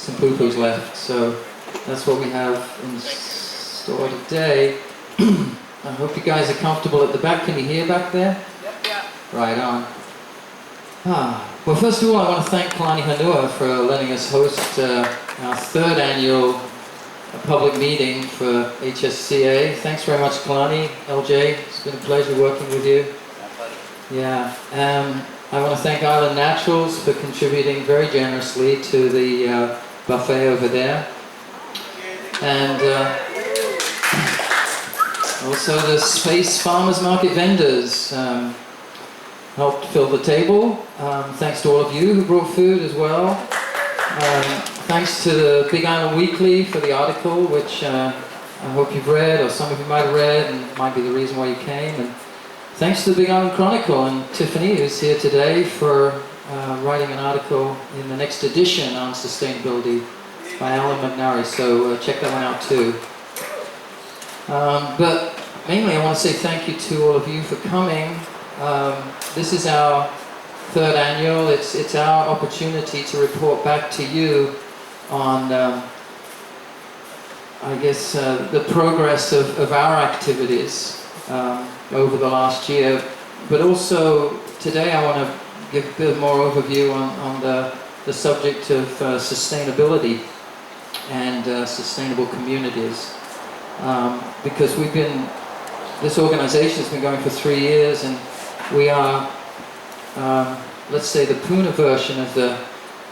some poo-poos left. So that's what we have in store today. I hope you guys are comfortable at the back. Can you hear back there? Yep, yeah. Right on. Well, first of all, I want to thank Kalani for letting us host our third annual public meeting for HSCA. Thanks very much, Kalani, LJ. It's been a pleasure working with you. My pleasure. Yeah. I want to thank Island Naturals for contributing very generously to the buffet over there. And also the Space Farmers Market vendors helped fill the table. Thanks to all of you who brought food as well. Thanks to the Big Island Weekly for the article, which I hope you've read, or some of you might have read, and might be the reason why you came. And thanks to the Big Island Chronicle and Tiffany, who's here today, for writing an article in the next edition on sustainability by Alan McNary. So check that one out too. But mainly I want to say thank you to all of you for coming. This is our third annual. It's our opportunity to report back to you on, I guess, the progress of our activities over the last year. But also today I want to give a bit more overview on the subject of sustainability and sustainable communities. Because this organization has been going for 3 years, and we are, let's say, the Pune version of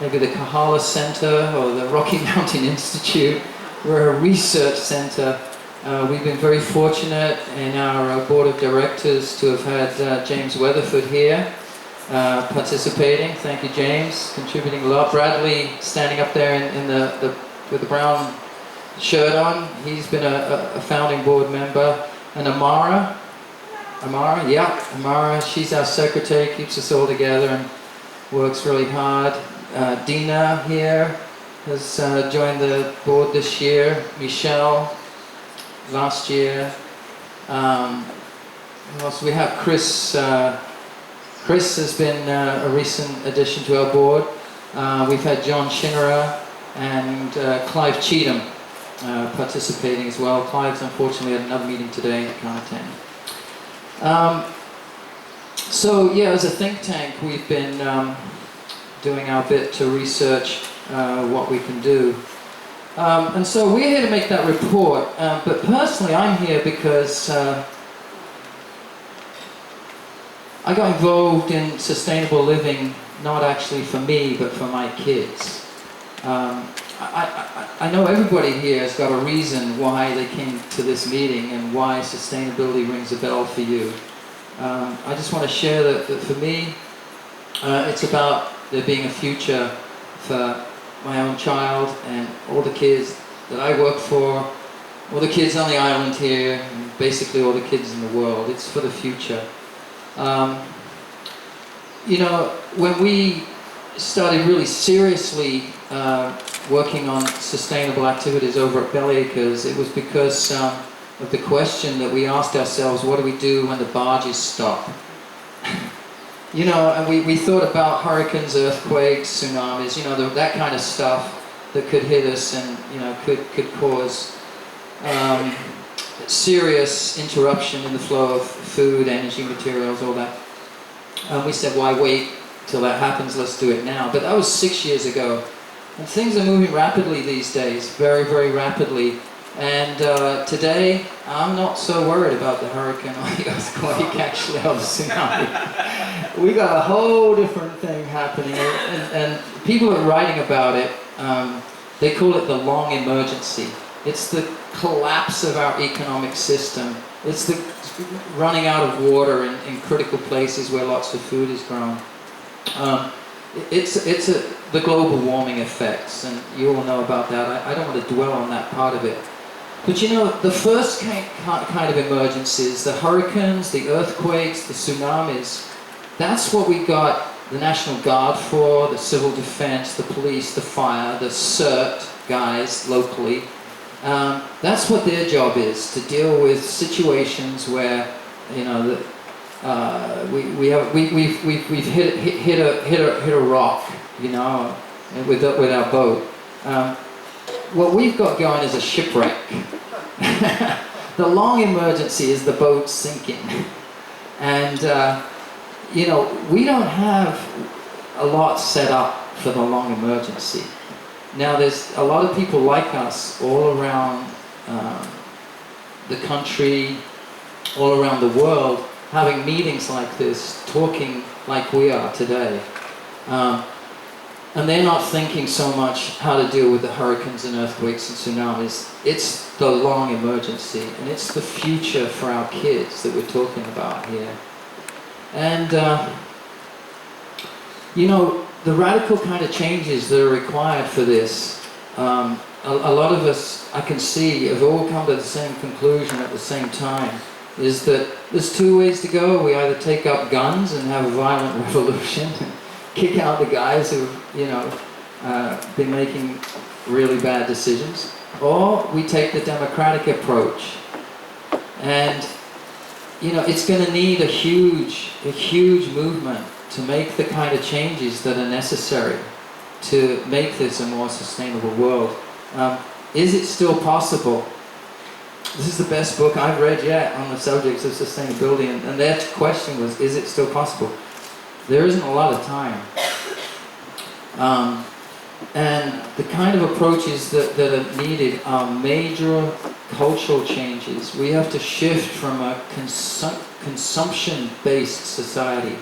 maybe the Kahala Center or the Rocky Mountain Institute. We're a research center. We've been very fortunate in our board of directors to have had James Weatherford here participating. Thank you, James, contributing a lot. Bradley standing up there with the brown shirt on. He's been a founding board member. And Amara, she's our secretary, keeps us all together and works really hard. Dina here has joined the board this year. Michelle last year. Who else? We have Chris. Chris has been a recent addition to our board. We've had John Shinnerer and Clive Cheatham participating as well. Clive's unfortunately at another meeting today, can't attend. So yeah, as a think tank, we've been doing our bit to research what we can do. And so we're here to make that report, but personally I'm here because I got involved in sustainable living, not actually for me, but for my kids. I know everybody here has got a reason why they came to this meeting and why sustainability rings a bell for you. I just want to share that for me, it's about there being a future for my own child and all the kids that I work for, all the kids on the island here, and basically all the kids in the world. It's for the future. You know, when we started really seriously working on sustainable activities over at Bellyacres, it was because of the question that we asked ourselves: what do we do when the barges stop? You know, and we thought about hurricanes, earthquakes, tsunamis, you know, that kind of stuff that could hit us and, you know, could cause serious interruption in the flow of food, energy, materials, all that. We said, why wait till that happens? Let's do it now. But that was 6 years ago. And things are moving rapidly these days, very, very rapidly. And today, I'm not so worried about the hurricane or the earthquake, actually, or the tsunami. We got a whole different thing happening. And people are writing about it. They call it the long emergency. It's the collapse of our economic system. It's the running out of water in critical places where lots of food is grown. It's the global warming effects, and you all know about that. I don't want to dwell on that part of it. But you know, the first kind of emergencies, the hurricanes, the earthquakes, the tsunamis, that's what we got the National Guard for, the civil defense, the police, the fire, the CERT guys locally. That's what their job is, to deal with situations where, you know, we've hit a rock, you know, with our boat, What we've got going is a shipwreck. The long emergency is the boat sinking. And, you know, we don't have a lot set up for the long emergency. Now, there's a lot of people like us all around the country, all around the world, having meetings like this, talking like we are today. And they're not thinking so much how to deal with the hurricanes and earthquakes and tsunamis. It's the long emergency, and it's the future for our kids that we're talking about here. And, you know, the radical kind of changes that are required for this, a lot of us, I can see, have all come to the same conclusion at the same time, is that there's two ways to go. We either take up guns and have a violent revolution, kick out the guys who've, you know, been making really bad decisions, or we take the democratic approach. And, you know, it's going to need a huge movement to make the kind of changes that are necessary to make this a more sustainable world. Is it still possible? This is the best book I've read yet on the subjects of sustainability, and their question was, is it still possible? There isn't a lot of time. And the kind of approaches that are needed are major cultural changes. We have to shift from a consumption-based society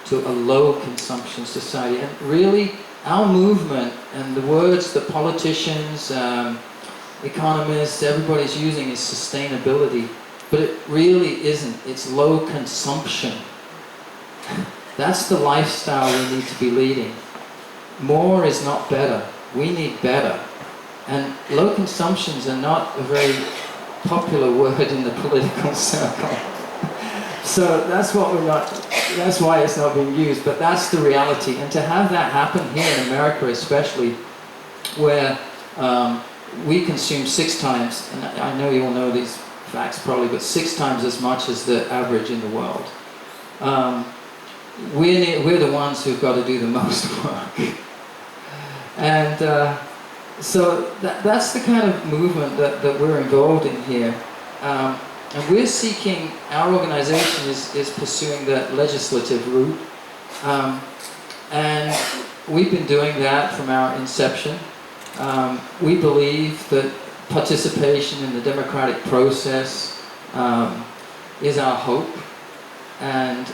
to a low-consumption society. And really, our movement and the words that politicians, economists, everybody's using is sustainability, but it really isn't. It's low consumption. That's the lifestyle we need to be leading. More is not better. We need better. And low consumptions are not a very popular word in the political circle. So that's why it's not being used, but that's the reality. And to have that happen here in America especially, where we consume 6 times, and I know you all know these facts probably, but 6 times as much as the average in the world. We're the ones who've got to do the most work. And so that's the kind of movement that we're involved in here. And we're seeking, our organization is pursuing that legislative route. And we've been doing that from our inception. We believe that participation in the democratic process is our hope. And,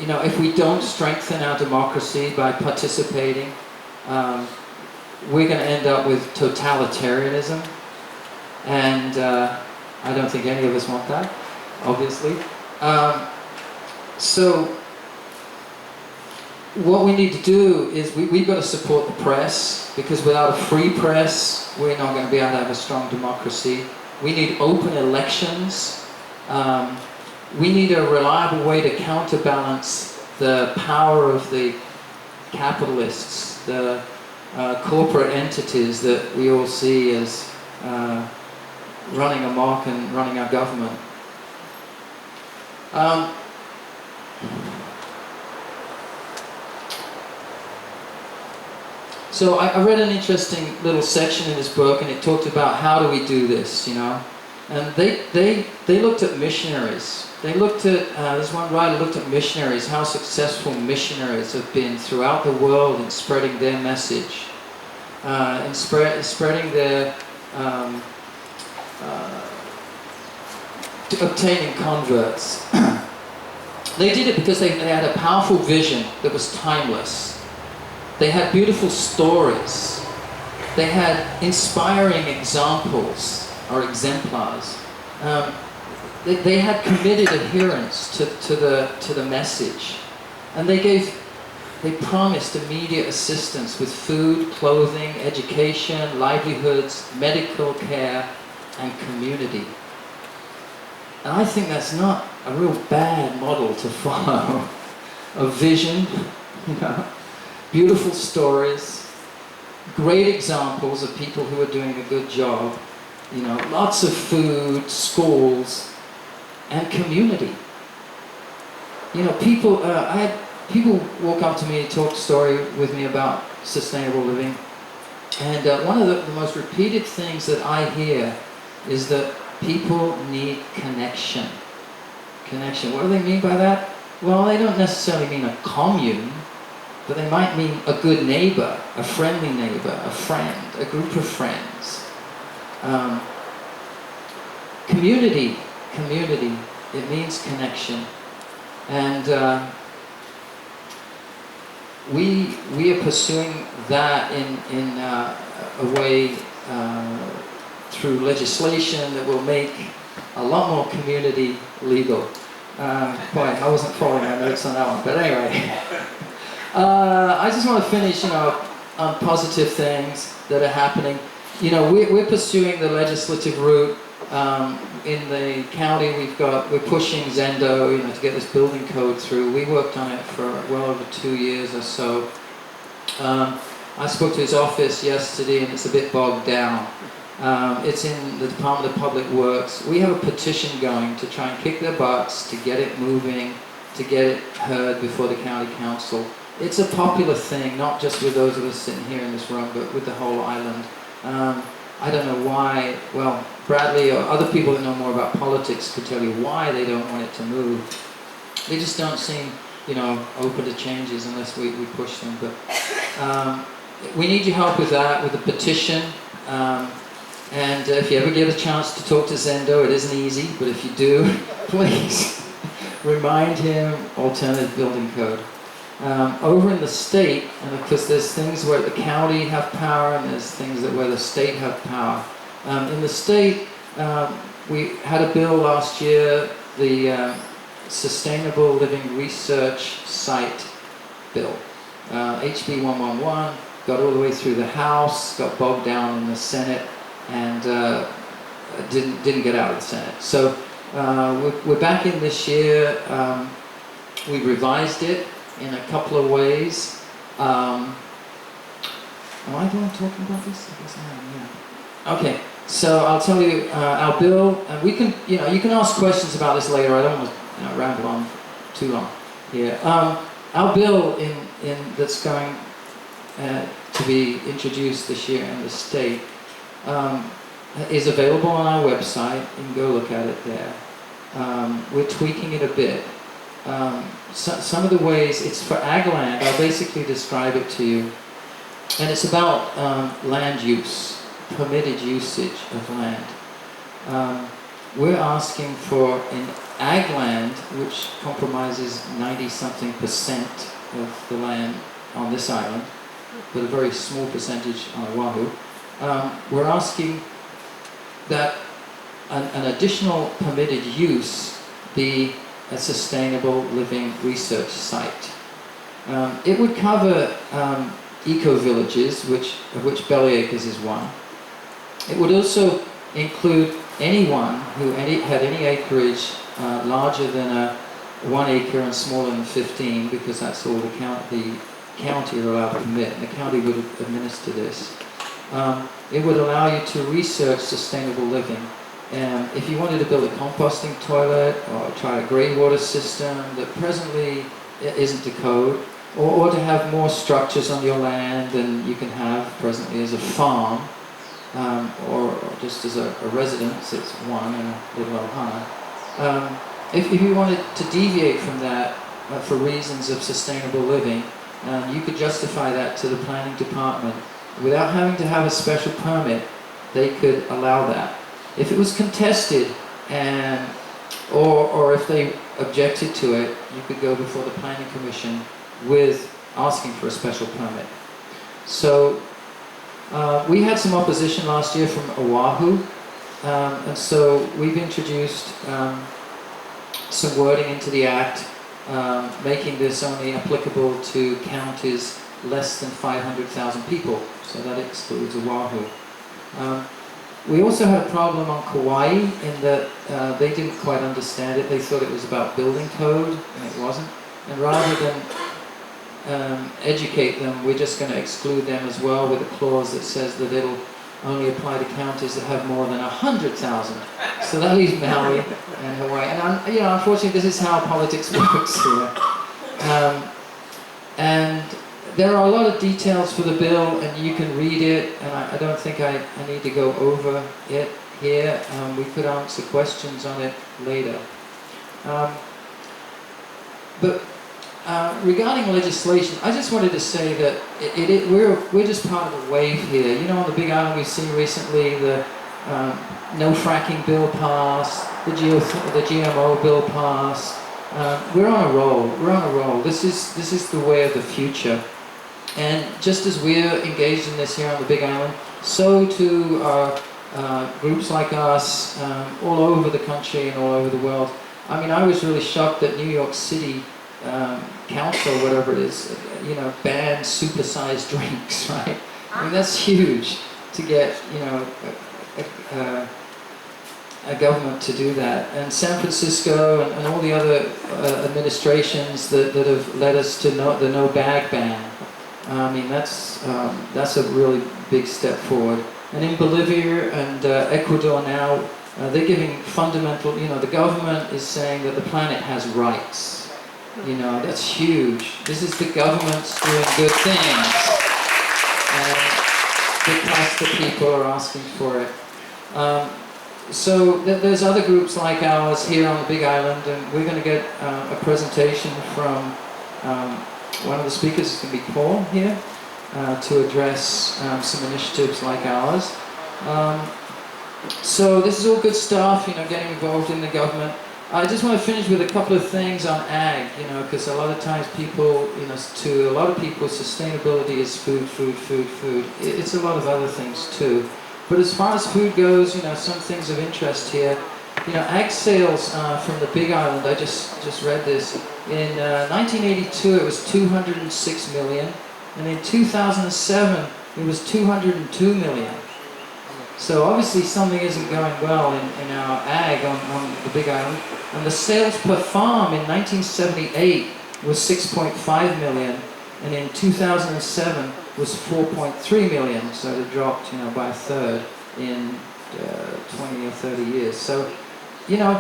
you know, if we don't strengthen our democracy by participating, we're going to end up with totalitarianism. And I don't think any of us want that, obviously. So what we need to do is we've got to support the press, because without a free press, we're not going to be able to have a strong democracy. We need open elections. We need a reliable way to counterbalance the power of the capitalists, the corporate entities that we all see as running amok and running our government. So I read an interesting little section in this book, and it talked about how do we do this, you know. And they looked at missionaries. They looked at, this one writer looked at missionaries, how successful missionaries have been throughout the world in spreading their message, in spreading their, obtaining converts. They did it because they had a powerful vision that was timeless. They had beautiful stories. They had inspiring examples or exemplars. They had committed adherence to the message, and they promised immediate assistance with food, clothing, education, livelihoods, medical care, and community. And I think that's not a real bad model to follow. A vision, you know, beautiful stories, great examples of people who are doing a good job, you know, lots of food, schools, and community. You know, people, I had people walk up to me and talk story with me about sustainable living, And one of the most repeated things that I hear is that people need connection. Connection. What do they mean by that? Well, they don't necessarily mean a commune, but they might mean a good neighbor, a friendly neighbor, a friend, a group of friends. Community. Community. It means connection. And we are pursuing that in a way through legislation that will make a lot more community legal. Boy, I wasn't following my notes on that one, but anyway. I just want to finish, on positive things that are happening. We're pursuing the legislative route. In the county, we're pushing Zendo, to get this building code through. We worked on it for well over 2 years or so. I spoke to his office yesterday, and it's a bit bogged down. It's in the Department of Public Works. We have a petition going to try and kick their butts to get it moving, to get it heard before the county council. It's a popular thing, not just with those of us sitting here in this room, but with the whole island. I don't know why. Well, Bradley or other people that know more about politics could tell you why they don't want it to move. They just don't seem, open to changes unless we push them. But we need your help with that, with the petition. And if you ever get a chance to talk to Zendo, it isn't easy, but if you do, please remind him alternative building code. Over in the state, and of course there's things where the county have power and there's things where the state have power. In the state, we had a bill last year, the Sustainable Living Research Site Bill, HB 111, got all the way through the House, got bogged down in the Senate, and didn't get out of the Senate. So we're back in this year. We revised it in a couple of ways. Am I the one talking about this? I guess I am, yeah. Okay, so I'll tell you our bill, and we can, you can ask questions about this later. I don't want to ramble on too long here. Our bill that's going to be introduced this year in the state is available on our website. You can go look at it there. We're tweaking it a bit. Some of the ways, it's for ag land. I'll basically describe it to you. And it's about land use, permitted usage of land. We're asking for in ag land, which compromises 90-something% of the land on this island, but a very small percentage on Oahu. We're asking that an additional permitted use be a sustainable living research site. It would cover eco-villages, of which Bellyacres is one. It would also include anyone who had any acreage larger than 1 acre and smaller than 15, because that's all the county are allowed to permit, and the county would administer this. It would allow you to research sustainable living. If you wanted to build a composting toilet or try a grey water system that presently isn't to code, or to have more structures on your land than you can have presently as a farm, or just as a residence, it's one in Little Ohana. If you wanted to deviate from that for reasons of sustainable living, you could justify that to the planning department. Without having to have a special permit, they could allow that. If it was contested, or if they objected to it, you could go before the planning commission with asking for a special permit. So we had some opposition last year from Oahu, and so we've introduced some wording into the Act, making this only applicable to counties less than 500,000 people, so that excludes Oahu. We also had a problem on Kauai in that they didn't quite understand it. They thought it was about building code, and it wasn't. And rather than educate them, we're just going to exclude them as well with a clause that says that it'll only apply to counties that have more than 100,000. So that leaves Maui and Hawaii. And unfortunately, this is how politics works here. And there are a lot of details for the bill, and you can read it, and I don't think I need to go over it here. We could answer questions on it later. But regarding legislation, I just wanted to say that we're just part of the wave here. You know, on the Big Island, we've seen recently the no fracking bill passed, the GMO bill passed. We're on a roll. We're on a roll. This is the way of the future. And just as we're engaged in this here on the Big Island, so too are groups like us all over the country and all over the world. I mean, I was really shocked that New York City Council, whatever it is, you know, banned supersized drinks, right? I mean, that's huge to get, you know, a government to do that. And San Francisco and all the other administrations that have led us to the no bag ban. I mean, that's a really big step forward. And in Bolivia and Ecuador now, they're giving fundamental, you know, the government is saying that the planet has rights. You know, that's huge. This is the government's doing good things. And because the people are asking for it. So there's other groups like ours here on the Big Island, and we're going to get a presentation from one of the speakers is going to be Paul here to address some initiatives like ours. So this is all good stuff, you know, getting involved in the government. I just want to finish with a couple of things on ag, you know, because a lot of times people, you know, to a lot of people, sustainability is food, food, food, food. It's a lot of other things too. But as far as food goes, you know, some things of interest here. You know, ag sales from the Big Island, I just read this. In 1982, it was 206 million, and in 2007, it was 202 million. So obviously something isn't going well in our ag on the Big Island. And the sales per farm in 1978 was 6.5 million, and in 2007 was 4.3 million. So it dropped, you know, by a third in 20 or 30 years. So, you know,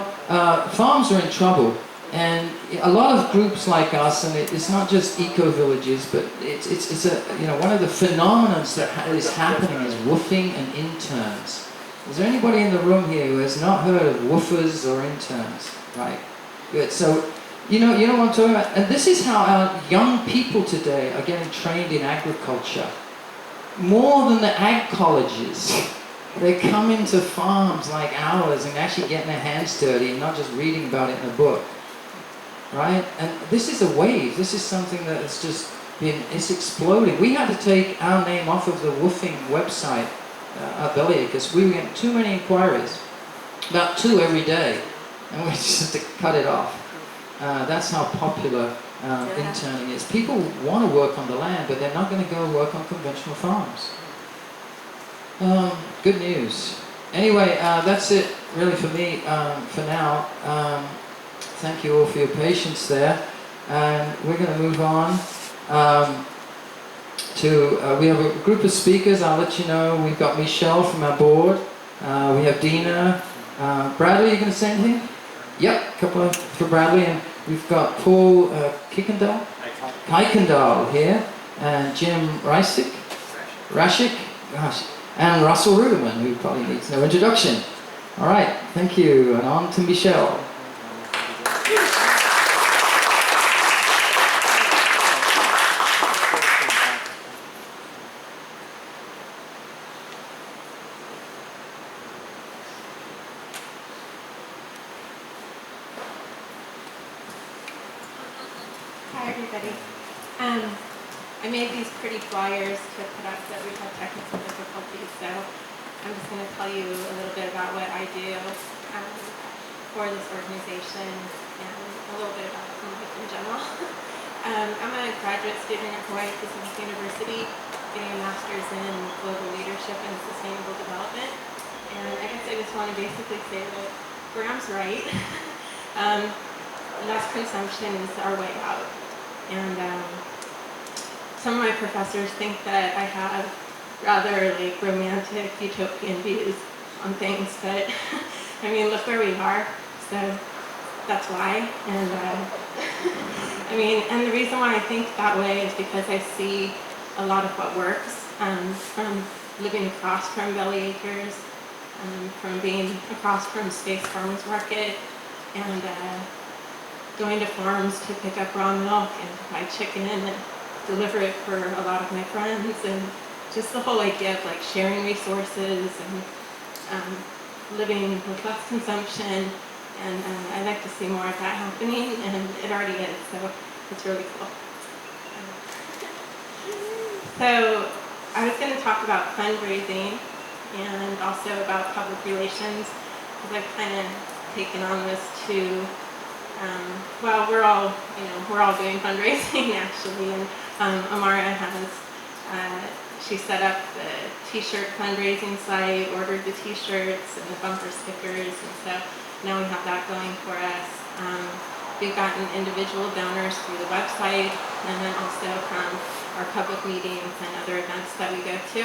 farms are in trouble. And a lot of groups like us, and it's not just eco-villages, but it's a, you know, one of the phenomena that is happening is woofing and interns. Is there anybody in the room here who has not heard of woofers or interns? Right, good. So, you know what I'm talking about? And this is how our young people today are getting trained in agriculture. More than the ag colleges. They come into farms like ours and actually getting their hands dirty and not just reading about it in a book. Right? And this is a wave. This is something that has just been, it's exploding. We had to take our name off of the woofing website at Bellier because we were getting too many inquiries. About 2 every day. And we just had to cut it off. That's how popular interning is. People want to work on the land, but they're not going to go work on conventional farms. Good news. Anyway, that's it really for me for now. Thank you all for your patience there. And we're going to move on to, we have a group of speakers. I'll let you know. We've got Michelle from our board. We have Dina. Bradley, you going to say anything? Yep, a couple for Bradley. And we've got Paul Kuykendall here. And Jim Rashik, gosh, and Russell Ruderman, who probably needs no introduction. All right, thank you. And on to Michelle. Hi everybody. I made these pretty flyers to put up that we've had technical difficulties, so I'm just going to tell you a little bit about what I do for this organization and a little bit about life in general. I'm a graduate student at Hawaii Pacific University, getting a master's in global leadership and sustainable development. And I guess I just want to basically say that Graham's right. Mass consumption is our way out. And some of my professors think that I have rather like romantic utopian views on things, but I mean, look where we are, so that's why. And I mean, and the reason why I think that way is because I see a lot of what works, from living across from Belly Acres, from being across from Space Farmers Market, and going to farms to pick up raw milk and buy chicken and deliver it for a lot of my friends, and just the whole idea of like sharing resources and living with less consumption. And I'd like to see more of that happening, and it already is, so it's really cool. So I was going to talk about fundraising and also about public relations, because I've kind of taken on this too. Well, we're all doing fundraising actually, and Amara has, she set up the t-shirt fundraising site, ordered the t-shirts and the bumper stickers, and so now we have that going for us. We've gotten individual donors through the website, and then also from our public meetings and other events that we go to.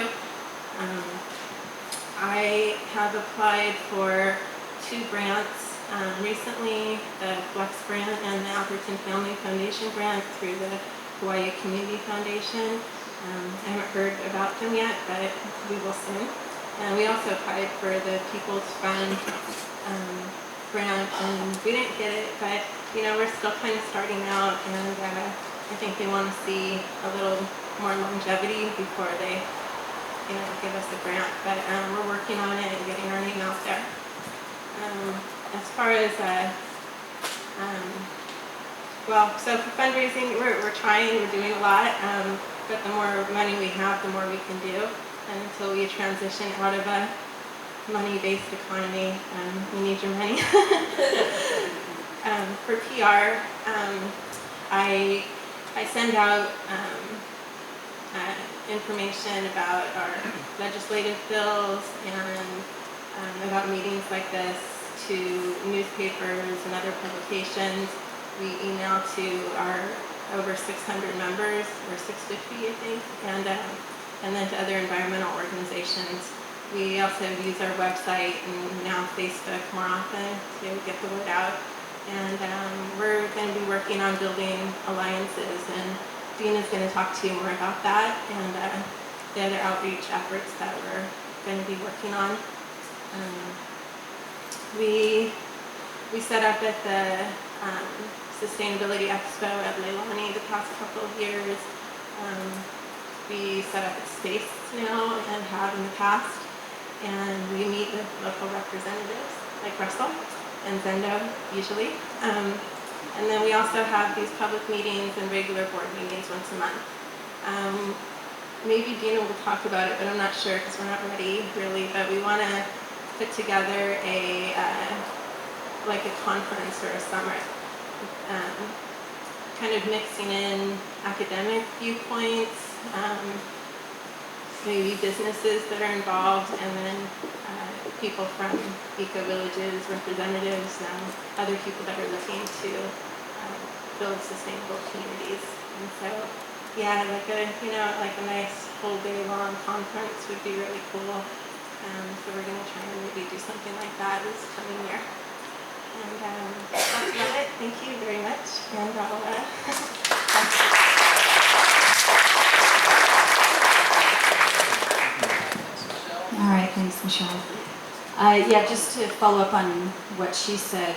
I have applied for 2 grants recently, the Flex grant and the Atherton Family Foundation grant through the Hawaii Community Foundation. I haven't heard about them yet, but we will soon. And we also applied for the People's Fund grant, and we didn't get it, but we're still kind of starting out, and I think they want to see a little more longevity before they give us a grant. But we're working on it and getting our name out there. As far as so for fundraising, we're trying, we're doing a lot, but the more money we have, the more we can do. And until we transition out of a money-based economy, we need your money. For PR, I send out information about our legislative bills and about meetings like this to newspapers and other publications. We email to our over 600 members, or 650 I think, and then to other environmental organizations. We also use our website and now Facebook more often to get the word out. And we're going to be working on building alliances, and Dean is going to talk to you more about that and the other outreach efforts that we're going to be working on. We set up at the Sustainability Expo at Leilani the past couple of years. We set up at Space now and have in the past, and we meet with local representatives like Russell and Zendo usually. And then we also have these public meetings and regular board meetings once a month. Maybe Dina will talk about it, but I'm not sure because we're not ready really. But we want to put together a conference or a summit, kind of mixing in academic viewpoints, maybe businesses that are involved, and then people from eco-villages, representatives, other people that are looking to build sustainable communities. And so, yeah, like a nice whole day long conference would be really cool. So we're going to try and maybe do something like that this coming year. And that's about it. Thank you very much. And I'll All right, thanks, Michelle. Yeah, just to follow up on what she said,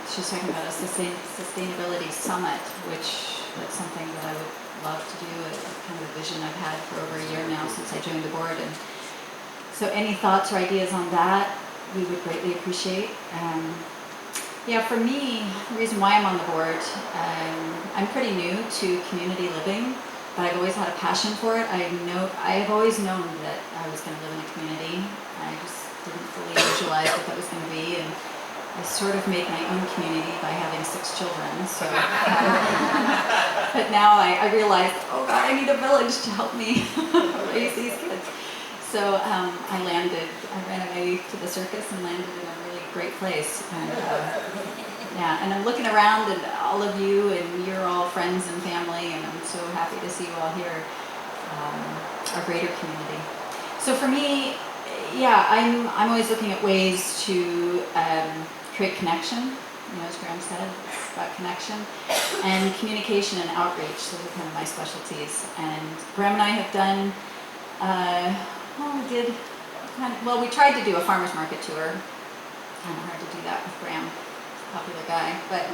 she's talking about a sustainability summit, which that's something that I would love to do, a kind of a vision I've had for over a year now since I joined the board. And so any thoughts or ideas on that, we would greatly appreciate. Yeah, for me, the reason why I'm on the board, I'm pretty new to community living, but I've always had a passion for it. I've always known that I was going to live in a community. I just didn't fully visualize what that was going to be, and I sort of made my own community by having 6 children. So, but now I realized, oh God, I need a village to help me raise these kids. So I ran away to the circus and landed in a really great place. And, yeah, and I'm looking around at all of you, and you're all friends and family, and I'm so happy to see you all here, our greater community. So for me, yeah, I'm always looking at ways to create connection as Graham said, it's about connection. And communication and outreach, those are kind of my specialties. And Graham and I have done, we tried to do a farmer's market tour. Kind of hard to do that with Graham, popular guy. But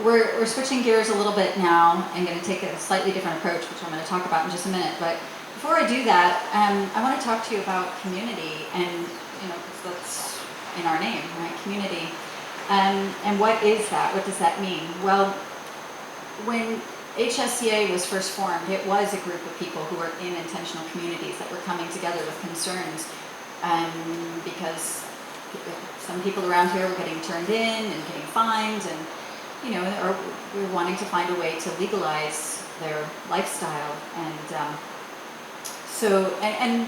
we're switching gears a little bit now and going to take a slightly different approach, which I'm going to talk about in just a minute. But before I do that, I want to talk to you about community, and because that's in our name, right? Community. And what is that? What does that mean? Well, when HSCA was first formed, it was a group of people who were in intentional communities that were coming together with concerns, because some people around here were getting turned in and getting fined, and or we were wanting to find a way to legalize their lifestyle, and and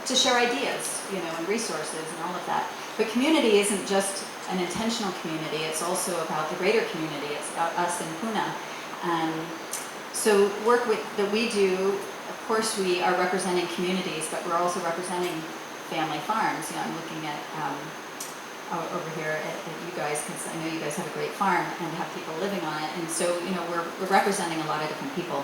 to share ideas, and resources and all of that. But community isn't just an intentional community, it's also about the greater community. It's about us in Pune. So work that we do, of course we are representing communities, but we're also representing family farms. I'm looking at over here at you guys, because I know you guys have a great farm and have people living on it, and so we're representing a lot of different people.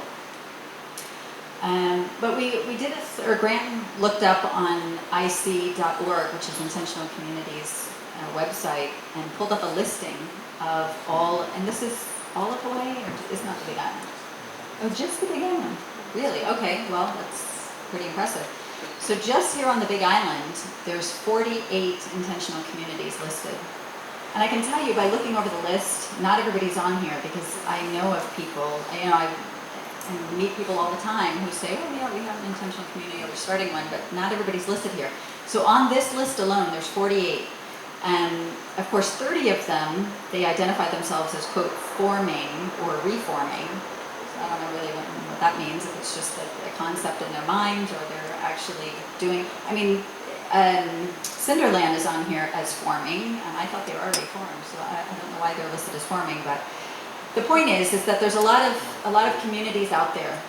But we did Graham looked up on IC.org, which is Intentional Communities website, and pulled up a listing of all, and this is all of Hawaii, or it's not the Big Island? Oh, just the Big Island. Really? Okay, well, that's pretty impressive. So just here on the Big Island, there's 48 intentional communities listed. And I can tell you by looking over the list, not everybody's on here, because I know of people, I meet people all the time who say, oh yeah, we have an intentional community, or we're starting one, but not everybody's listed here. So on this list alone, there's 48. And of course, 30 of them, they identify themselves as, quote, forming or reforming. So I don't know really what that means, if it's just a concept in their mind, or they're actually doing, Cinderland is on here as forming, and I thought they were already formed, so I don't know why they're listed as forming, but the point is that there's a lot of communities out there,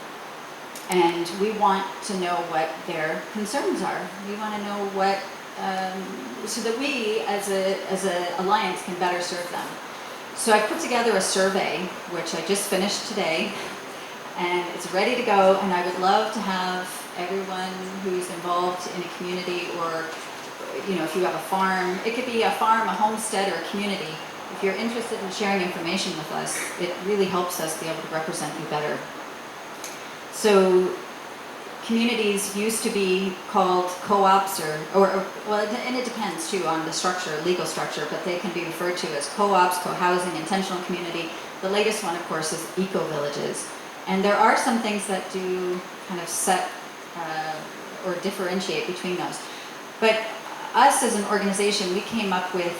and we want to know what their concerns are. We want to know what, so that we as a alliance can better serve them. So I put together a survey, which I just finished today, and it's ready to go, and I would love to have everyone who's involved in a community, or if you have a farm, it could be a farm, a homestead, or a community. If you're interested in sharing information with us, it really helps us be able to represent you better. So communities used to be called co-ops, and it depends too on the structure, legal structure, but they can be referred to as co-ops, co-housing, intentional community. The latest one, of course, is eco-villages. And there are some things that do kind of set or differentiate between those. But us as an organization, we came up with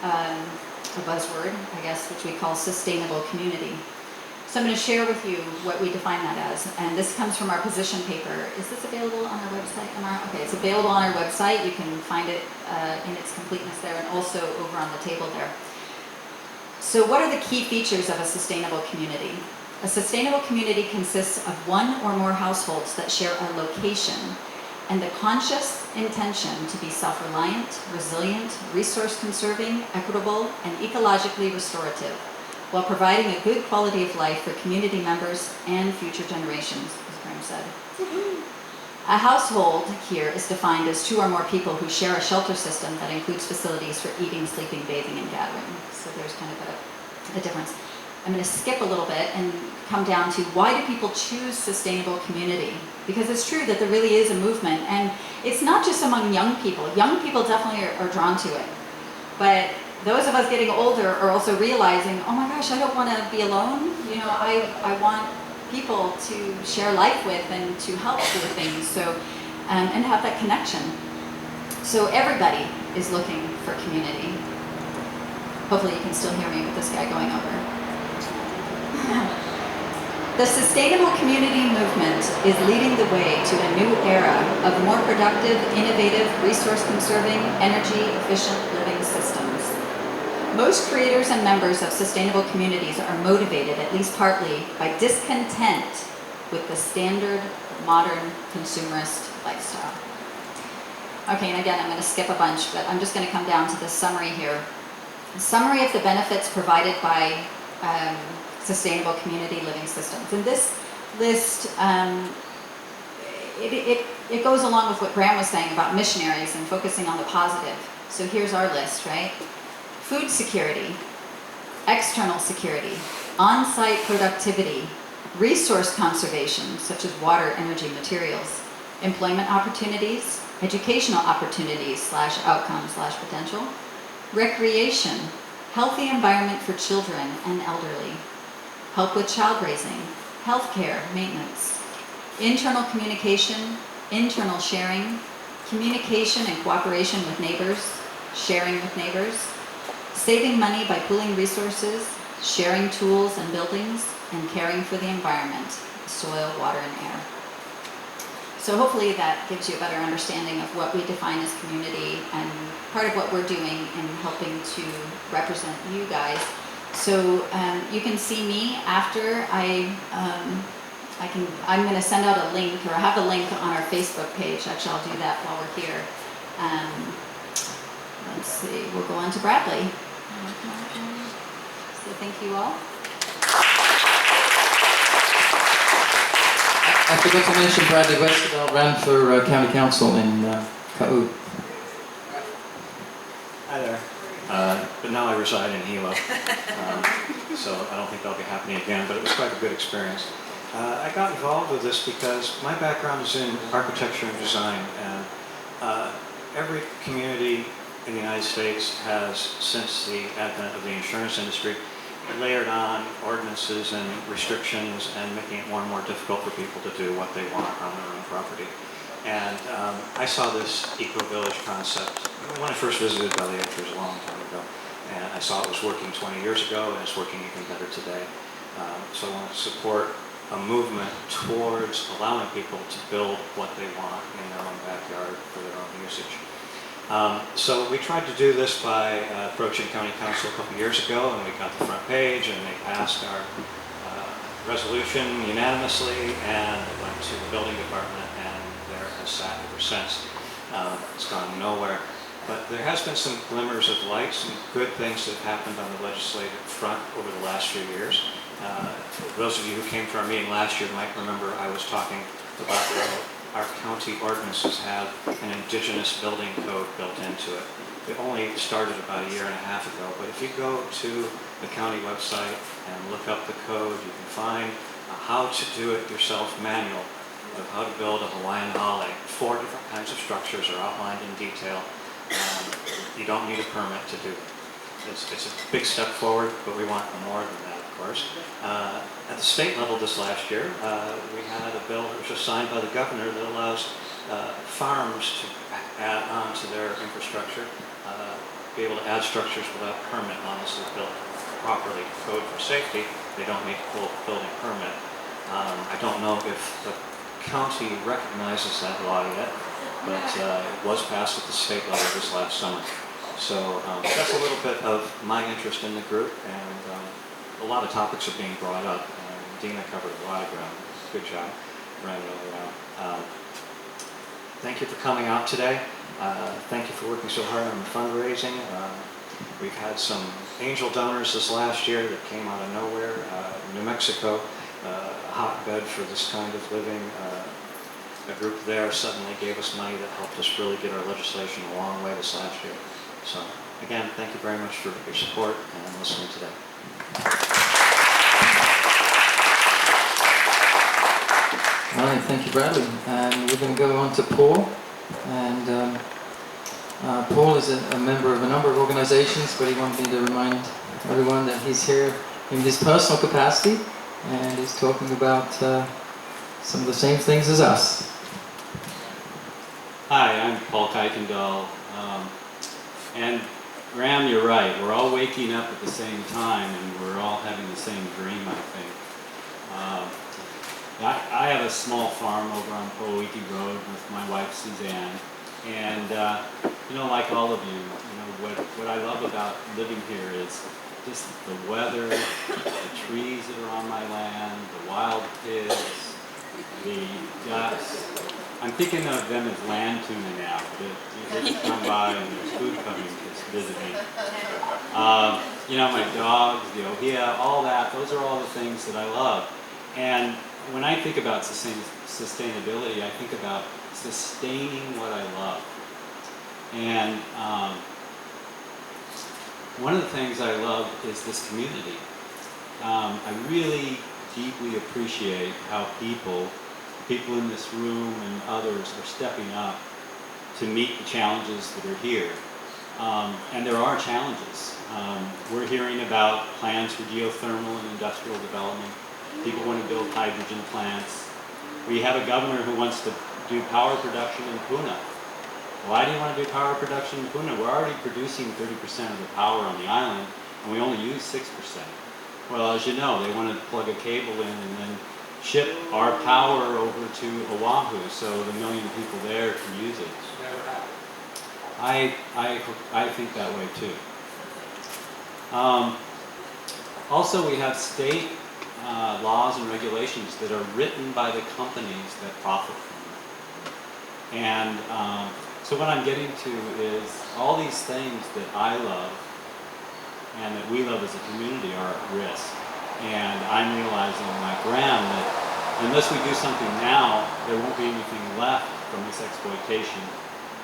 a buzzword, I guess, which we call sustainable community. So I'm going to share with you what we define that as, and this comes from our position paper. Is this available on our website? Okay, it's available on our website. You can find it in its completeness there, and also over on the table there. So what are the key features of a sustainable community? A sustainable community consists of one or more households that share a location and the conscious intention to be self-reliant, resilient, resource-conserving, equitable, and ecologically restorative, while providing a good quality of life for community members and future generations, as Graham said. A household here is defined as two or more people who share a shelter system that includes facilities for eating, sleeping, bathing, and gathering. So there's kind of a difference. I'm going to skip a little bit and come down to why do people choose sustainable community? Because it's true that there really is a movement, and it's not just among young people. Young people definitely are drawn to it. But those of us getting older are also realizing, oh my gosh, I don't want to be alone. I want people to share life with and to help with things, so and have that connection. So everybody is looking for community. Hopefully you can still hear me with this guy going over. The sustainable community movement is leading the way to a new era of more productive, innovative, resource-conserving, energy-efficient living systems. Most creators and members of sustainable communities are motivated, at least partly, by discontent with the standard modern consumerist lifestyle. Okay, and again, I'm going to skip a bunch, but I'm just going to come down to the summary here. A summary of the benefits provided by sustainable community living systems. And this list, it goes along with what Graham was saying about missionaries and focusing on the positive. So here's our list, right? Food security, external security, on-site productivity, resource conservation, such as water, energy, materials, employment opportunities, educational opportunities / outcomes / potential, recreation, healthy environment for children and elderly, help with child raising, healthcare, maintenance, internal communication, internal sharing, communication and cooperation with neighbors, sharing with neighbors, saving money by pooling resources, sharing tools and buildings, and caring for the environment, soil, water, and air. So hopefully that gives you a better understanding of what we define as community and part of what we're doing in helping to represent you guys. So you can see me after I'm going to send out a link, or I have a link on our Facebook page. Actually, I'll do that while we're here. Let's see, we'll go on to Bradley. So thank you all. I forgot to mention Bradley Westerveld ran for County Council in Ka'u. Hi there. But now I reside in Hilo, so I don't think that'll be happening again, but it was quite a good experience. I got involved with this because my background is in architecture and design, and every community in the United States has, since the advent of the insurance industry, layered on ordinances and restrictions and making it more and more difficult for people to do what they want on their own property. And I saw this eco-village concept when I first visited Bellevue, which was a long time ago, and I saw it was working 20 years ago, and it's working even better today. So I want to support a movement towards allowing people to build what they want in their own backyard for their own usage. So we tried to do this by approaching County Council a couple years ago, and we got the front page, and they passed our resolution unanimously, and it went to the building department, and there has sat ever since. It's gone nowhere. But there has been some glimmers of light, some good things that have happened on the legislative front over the last few years. Those of you who came to our meeting last year might remember I was talking about our county ordinances have an indigenous building code built into it. It only started about a year and a half ago, but if you go to the county website and look up the code, you can find a how to do it yourself manual of how to build a Hawaiian hale. 4 different kinds of structures are outlined in detail. You don't need a permit to do it. It's a big step forward, but we want more than that, of course. At the state level this last year, we had a bill that was just signed by the governor that allows farms to add on to their infrastructure, be able to add structures without permit, as long as they're built properly, code for safety. They don't need a full building permit. I don't know if the county recognizes that law yet, but it was passed at the state level this last summer. So that's a little bit of my interest in the group, and a lot of topics are being brought up. Dina covered a lot of ground. Good job running it all around. Thank you for coming out today. Thank you for working so hard on the fundraising. We've had some angel donors this last year that came out of nowhere. New Mexico, a hotbed for this kind of living. A group there suddenly gave us money that helped us really get our legislation a long way this last year. So again, thank you very much for your support and listening today. All right, thank you, Bradley. And we're going to go on to Paul. And Paul is a member of a number of organizations, but he wanted me to remind everyone that he's here in his personal capacity, and he's talking about some of the same things as us. Hi, I'm Paul Kuykendall. And Graham, you're right. We're all waking up at the same time, and we're all having the same dream, I think. I have a small farm over on Poawiki Road with my wife Suzanne, and like all of you, what I love about living here is just the weather, the trees that are on my land, the wild pigs, the ducks. I'm thinking of them as land tuna now. That you come by and there's food coming to visit me. You know, my dogs, the ohia, all that, those are all the things that I love. And when I think about sustainability, I think about sustaining what I love. And one of the things I love is this community. I really deeply appreciate how people in this room and others are stepping up to meet the challenges that are here. And there are challenges. We're hearing about plans for geothermal and industrial development. People want to build hydrogen plants. We have a governor who wants to do power production in Pune. Why do you want to do power production in Pune? We're already producing 30% of the power on the island, and we only use 6%. Well, as you know, they want to plug a cable in and then ship our power over to Oahu so the million people there can use it. I think that way too. Also, we have state laws and regulations that are written by the companies that profit from it. And so what I'm getting to is all these things that I love and that we love as a community are at risk. And I'm realizing, like Graham, that unless we do something now, there won't be anything left from this exploitation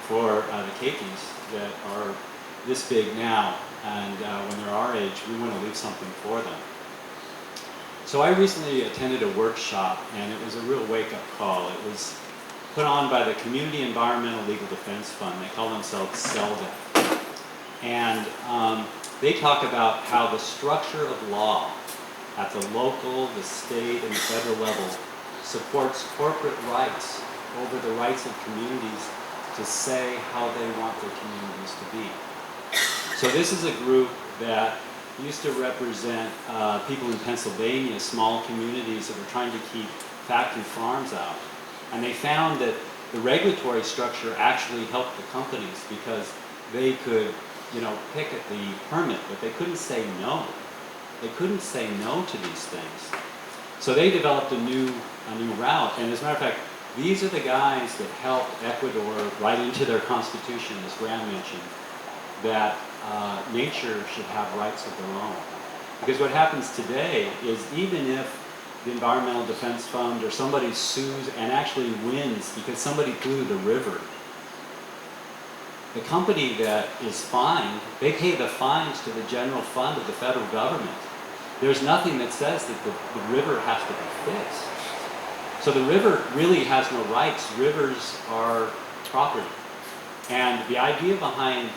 for the keikis that are this big now. And when they're our age, we want to leave something for them. So I recently attended a workshop, and it was a real wake-up call. It was put on by the Community Environmental Legal Defense Fund. They call themselves CELDA. And they talk about how the structure of law at the local, the state, and the federal level supports corporate rights over the rights of communities to say how they want their communities to be. So this is a group that used to represent people in Pennsylvania, small communities that were trying to keep factory farms out. And they found that the regulatory structure actually helped the companies because they could, pick at the permit, but they couldn't say no. They couldn't say no to these things. So they developed a new route. And as a matter of fact, these are the guys that helped Ecuador write into their constitution, as Graham mentioned, that nature should have rights of their own. Because what happens today is even if the Environmental Defense Fund or somebody sues and actually wins because somebody polluted a river, the company that is fined, they pay the fines to the general fund of the federal government. There's nothing that says that the river has to be fixed. So the river really has no rights. Rivers are property. And the idea behind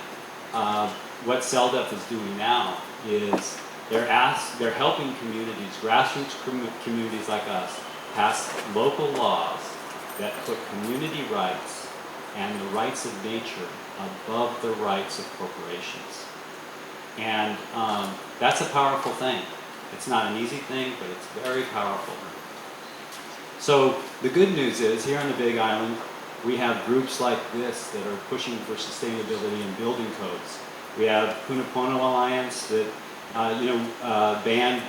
what CELDF is doing now is they're helping communities, grassroots communities like us, pass local laws that put community rights and the rights of nature above the rights of corporations. And that's a powerful thing. It's not an easy thing, but it's very powerful. So the good news is, here on the Big Island, we have groups like this that are pushing for sustainability and building codes. We have Punapono Alliance that banned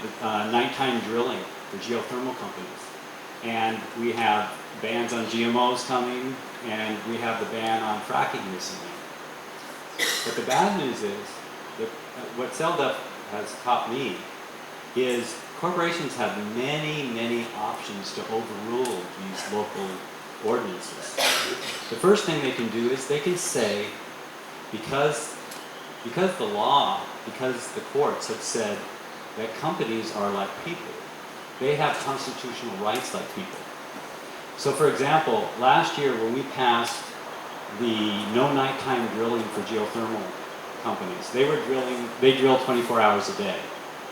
nighttime drilling for geothermal companies. And we have bans on GMOs coming, and we have the ban on fracking recently. But the bad news is that what CELDF has taught me is corporations have many, many options to overrule these local ordinances. The first thing they can do is they can say, because the law, because the courts have said that companies are like people, they have constitutional rights like people. So for example, last year when we passed the no nighttime drilling for geothermal companies, they drill 24 hours a day.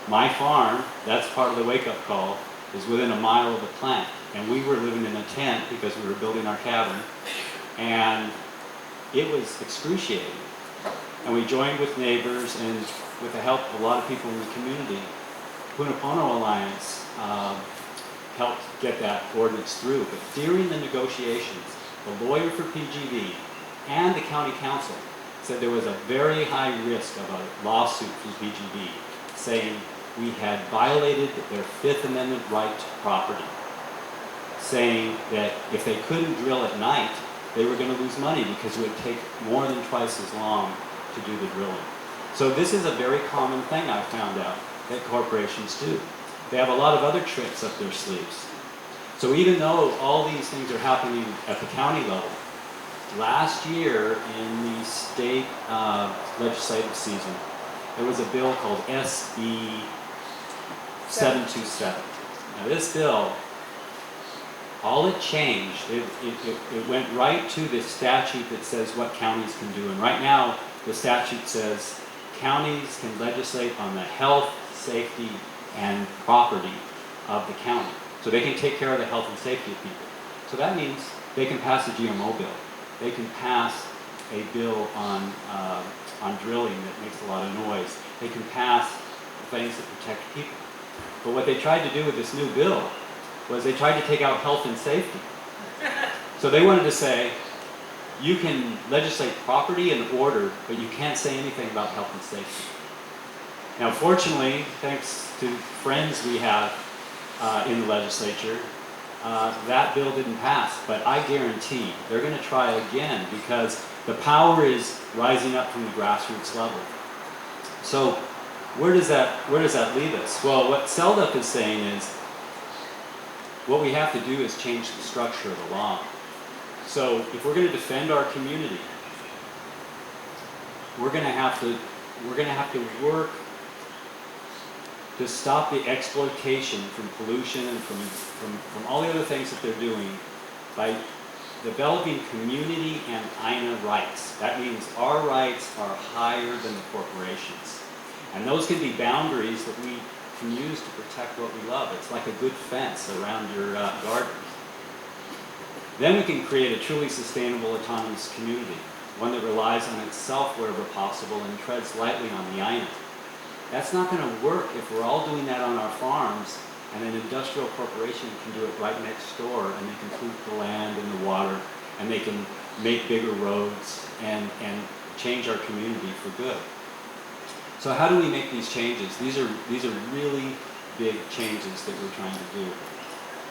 My farm, that's part of the wake-up call, is within a mile of the plant. And we were living in a tent because we were building our cabin. And it was excruciating. And we joined with neighbors, and with the help of a lot of people in the community, Punapono Alliance helped get that ordinance through. But during the negotiations, the lawyer for PGV and the county council said there was a very high risk of a lawsuit from PGV, saying we had violated their Fifth Amendment right to property, saying that if they couldn't drill at night, they were going to lose money because it would take more than twice as long to do the drilling. So this is a very common thing I've found out that corporations do. They have a lot of other tricks up their sleeves. So even though all these things are happening at the county level, last year in the state legislative season, there was a bill called SB 727. Now this bill, all it changed, it went right to the statute that says what counties can do. And right now, the statute says counties can legislate on the health, safety, and property of the county. So they can take care of the health and safety of people. So that means they can pass a GMO bill. They can pass a bill on drilling that makes a lot of noise. They can pass things that protect people. But what they tried to do with this new bill was they tried to take out health and safety. So they wanted to say, you can legislate property and order, but you can't say anything about health and safety. Now fortunately, thanks to friends we have in the legislature, that bill didn't pass, but I guarantee they're going to try again because the power is rising up from the grassroots level. So where does that leave us? Well, what CELDF is saying is what we have to do is change the structure of the law. So if we're going to defend our community, we're going to have to work to stop the exploitation from pollution and from all the other things that they're doing by developing community and INA rights. That means our rights are higher than the corporations. And those can be boundaries that we can use to protect what we love. It's like a good fence around your garden. Then we can create a truly sustainable, autonomous community, one that relies on itself wherever possible and treads lightly on the INA. That's not going to work if we're all doing that on our farms and an industrial corporation can do it right next door and they can pollute the land and the water and they can make bigger roads and change our community for good. So how do we make these changes? These are really big changes that we're trying to do.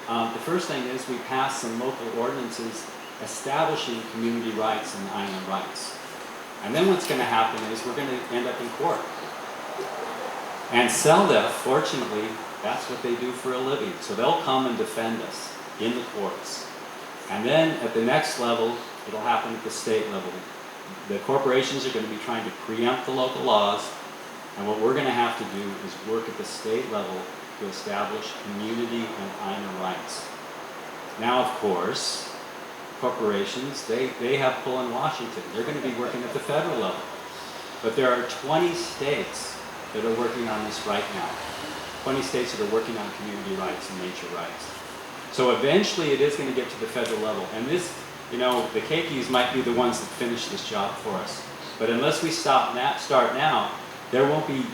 The first thing is we pass some local ordinances establishing community rights and INA rights. And then what's going to happen is we're going to end up in court. And CELDF, fortunately, that's what they do for a living. So they'll come and defend us in the courts. And then at the next level, it'll happen at the state level. The corporations are going to be trying to preempt the local laws. And what we're going to have to do is work at the state level to establish community and INA rights. Now, of course, corporations, they have pull in Washington. They're going to be working at the federal level. But there are 20 states that are working on this right now. 20 states that are working on community rights and nature rights. So eventually it is going to get to the federal level. And this, the Keikis might be the ones that finish this job for us. But unless we start now, there won't be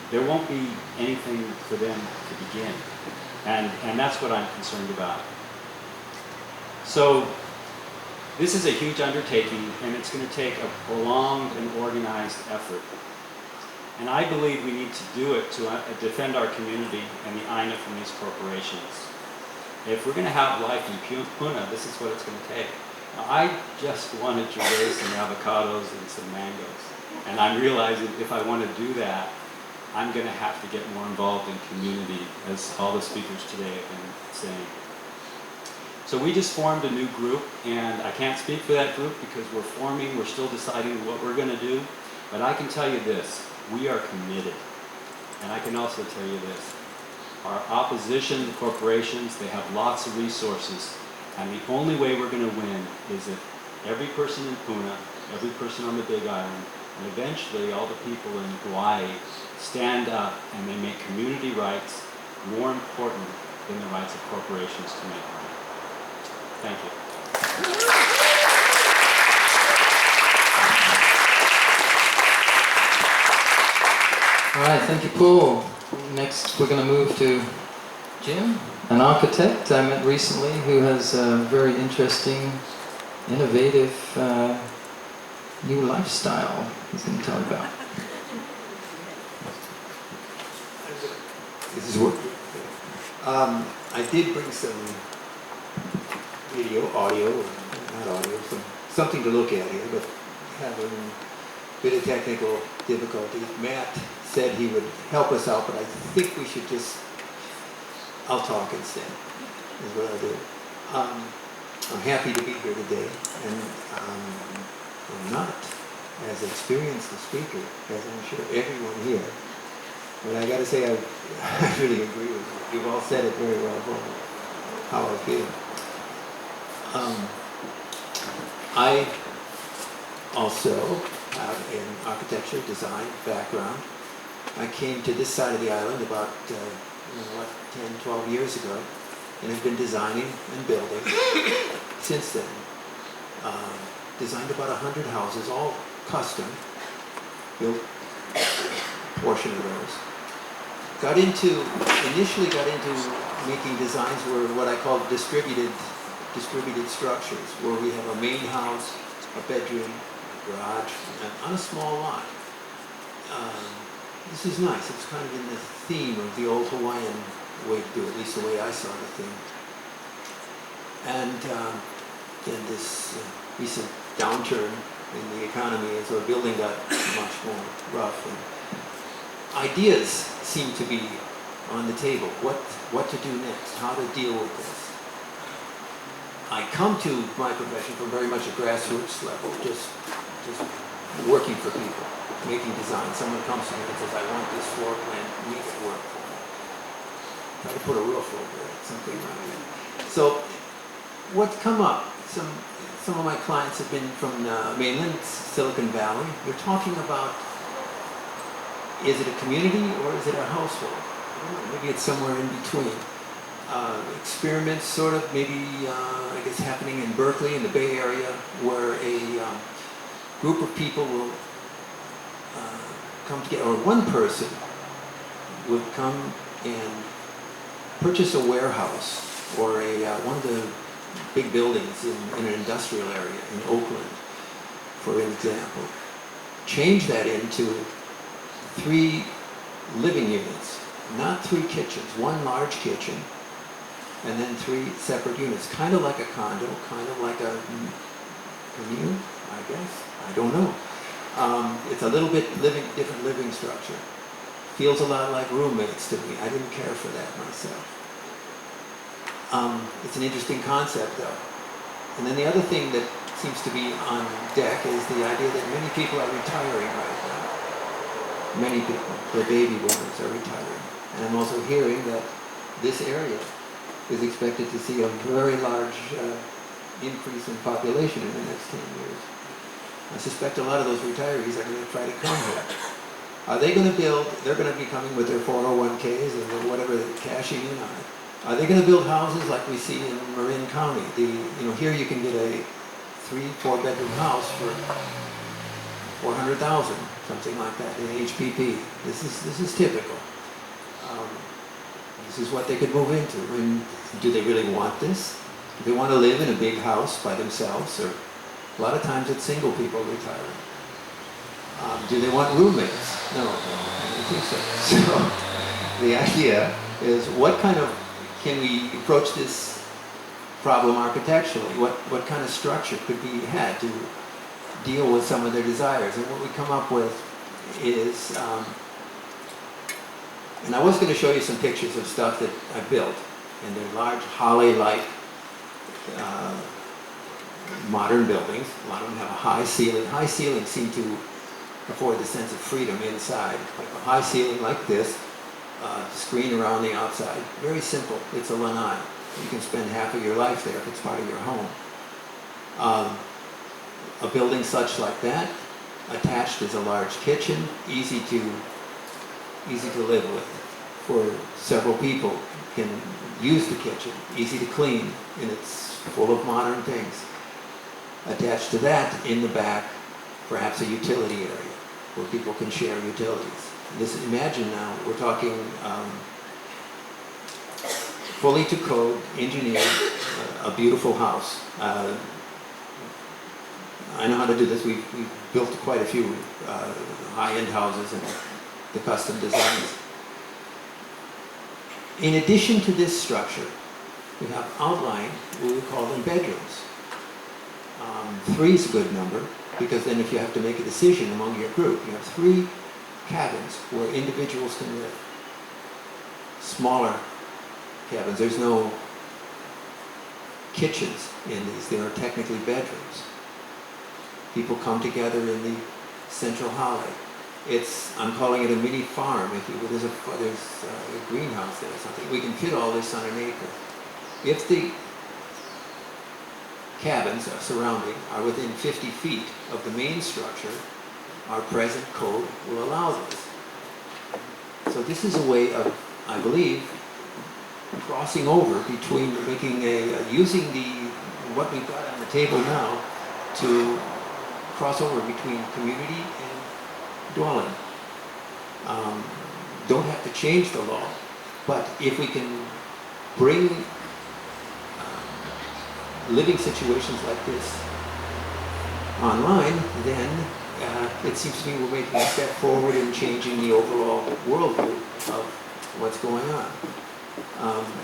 anything for them to begin. And that's what I'm concerned about. So this is a huge undertaking, and it's going to take a prolonged and organized effort. And I believe we need to do it to defend our community and the INA from these corporations. If we're going to have life in Puna, this is what it's going to take. Now, I just wanted to raise some avocados and some mangoes. And I'm realizing if I want to do that, I'm going to have to get more involved in community, as all the speakers today have been saying. So we just formed a new group, and I can't speak for that group because we're still deciding what we're going to do. But I can tell you this, we are committed. And I can also tell you this, our opposition to corporations, they have lots of resources. And the only way we're going to win is if every person in Puna, every person on the Big Island, and eventually all the people in Hawaii stand up and they make community rights more important than the rights of corporations to make money. Thank you. All right, thank you, Paul. Next, we're going to move to Jim, an architect I met recently who has a very interesting, innovative new lifestyle he's going to tell you about. This is working. I did bring some audio, something to look at here, but have bit of technical difficulty. Matt said he would help us out, but I think we should I'll talk instead, is what I'll do. I'm happy to be here today, and I'm not as experienced a speaker as I'm sure everyone here. But I gotta say, I really agree with you. You've all said it very well, how I feel. I also have an architecture design background. I came to this side of the island about 10, 12 years ago, and have been designing and building since then. Designed about 100 houses, all custom, built a portion of those. Initially got into making designs were what I call distributed structures, where we have a main house, a bedroom, a garage, and on a small lot. This is nice. It's kind of in the theme of the old Hawaiian way to do it, at least the way I saw the thing. And then this recent downturn in the economy, as our building got much more rough, and ideas seem to be on the table. What to do next? How to deal with this? I come to my profession from very much a grassroots level, just working for people, making designs. Someone comes to me and says, "I want this floor plan, make it work for me." Try to put a roof over it, something like that. So, what's come up? Some of my clients have been from mainland Silicon Valley. They're talking about, is it a community or is it a household? I don't know, maybe it's somewhere in between. Experiments sort of maybe, I guess, happening in Berkeley, in the Bay Area, where a group of people will come together, or one person would come and purchase a warehouse or one of the big buildings in an industrial area in Oakland, for example. Change that into 3 living units, not 3 kitchens, 1 large kitchen, and then 3 separate units, kind of like a condo, kind of like a commune, I guess. I don't know. It's a little bit different living structure. Feels a lot like roommates to me. I didn't care for that myself. It's an interesting concept, though. And then the other thing that seems to be on deck is the idea that many people are retiring right now. Many people, the baby boomers, are retiring. And I'm also hearing that this area is expected to see a very large increase in population in the next 10 years. I suspect a lot of those retirees are going to try to come here. Are they going to build, they're going to be coming with their 401ks and then whatever they're cashing in on it. Are they going to build houses like we see in Marin County? Here you can get a 3-4 bedroom house for $400,000, something like that, in HPP. This is typical. This is what they could move into. And do they really want this? Do they want to live in a big house by themselves? Or a lot of times it's single people retiring. Do they want roommates? No, I don't think so. So the idea is, can we approach this problem architecturally? What kind of structure could be had to deal with some of their desires? And what we come up with is, and I was going to show you some pictures of stuff that I built, and they're large holly-like modern buildings. A lot of them have a high ceiling. High ceilings seem to afford the sense of freedom inside. Like a high ceiling like this, screen around the outside. Very simple. It's a lanai. You can spend half of your life there if it's part of your home. A building such like that, attached is a large kitchen, easy to live with. For several people, can use the kitchen, easy to clean, and it's full of modern things. Attached to that, in the back, perhaps a utility area where people can share utilities. Imagine now, we're talking fully to code, engineered, a beautiful house. I know how to do this. We've built quite a few high-end houses and the custom designs. In addition to this structure, we have outlined what we call them bedrooms. 3 is a good number, because then if you have to make a decision among your group, you have 3 cabins where individuals can live. Smaller cabins. There's no kitchens in these. They are technically bedrooms. People come together in the central hallway. I'm calling it a mini farm, if you will. There's a greenhouse there or something. We can fit all this on an acre. If the cabins surrounding are within 50 feet of the main structure, our present code will allow this. So this is a way of, I believe, crossing over between using what we've got on the table now to cross over between community and dwelling. Don't have to change the law, but if we can bring living situations like this online, then it seems to me we're making a step forward in changing the overall worldview of what's going on.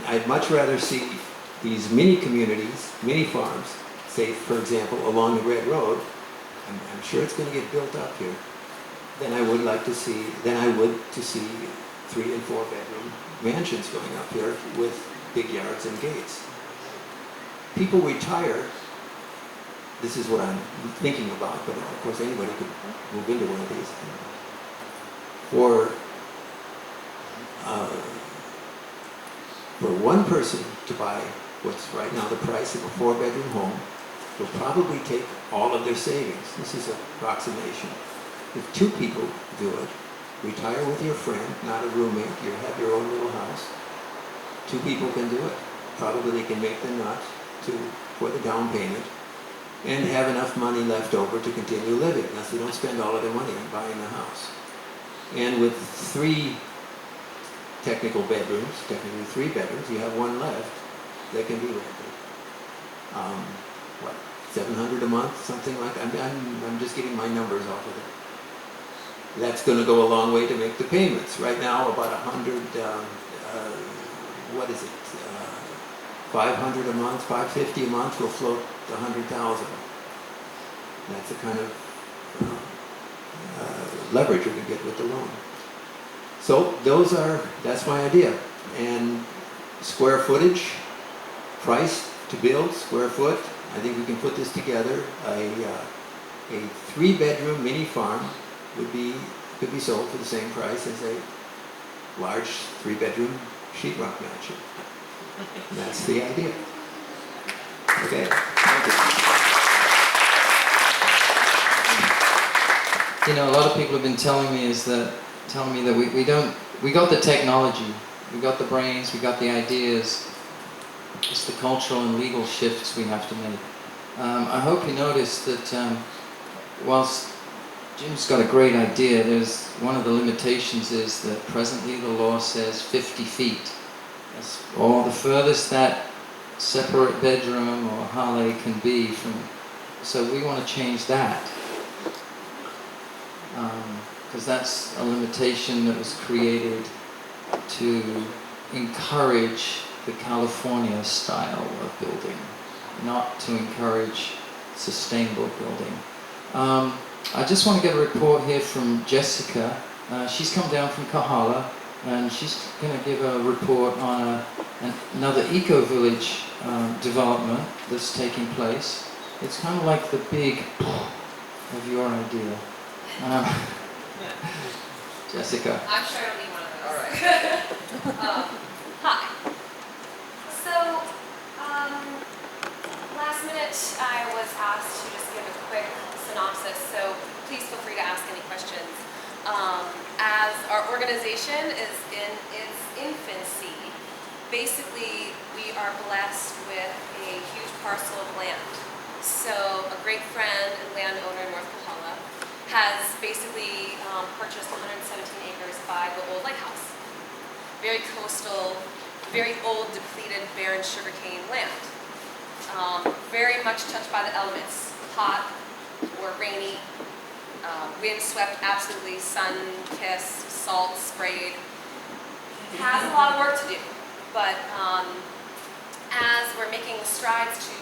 I'd much rather see these mini communities, mini farms, say, for example, along the Red Road. I'm sure it's going to get built up here. Than I would to see 3 and 4 bedroom mansions going up here with big yards and gates. People retire. This is what I'm thinking about, but of course anybody could move into one of these. For one person to buy what's right now the price of a 4-bedroom home will probably take all of their savings. This is an approximation. If 2 people do it, retire with your friend, not a roommate, you have your own little house. 2 people can do it. Probably they can make the nut for the down payment and have enough money left over to continue living, unless they don't spend all of their money on buying a house. And with 3 technical bedrooms, technically 3 bedrooms, you have 1 left that can be rented. $700 a month, something like that. I'm just getting my numbers off of it. That's going to go a long way to make the payments. Right now, about 100, what is it? 500 a month, 550 a month will float to 100,000. That's the kind of leverage we can get with the loan. So that's my idea. And square footage, price to build, square foot. I think we can put this together. A 3-bedroom mini farm could be sold for the same price as a large 3-bedroom sheetrock mansion. And that's the idea. Okay. Thank you. You know, a lot of people have been telling me that we got the technology, we got the brains, we got the ideas. It's the cultural and legal shifts we have to make. I hope you noticed that whilst Jim's got a great idea, there's one of the limitations is that presently the law says 50 feet. That's all the furthest that separate bedroom or halle can be from. So we want to change that. Because that's a limitation that was created to encourage the California style of building, not to encourage sustainable building. I just want to get a report here from Jessica. She's come down from Kahala, and she's going to give a report on another eco-village development that's taking place. It's kind of like the big of your idea. Jessica. I'm sure I don't need one of those. All right. Hi. So, last minute I was asked to just give a quick synopsis, so please feel free to ask any questions. As our organization is in its infancy, basically we are blessed with a huge parcel of land. So a great friend and landowner in North Kahala has basically purchased 117 acres by the old lighthouse. Very coastal, very old, depleted, barren sugarcane land. Very much touched by the elements, hot or rainy, wind-swept, absolutely sun-kissed, salt-sprayed. Has a lot of work to do, but as we're making strides to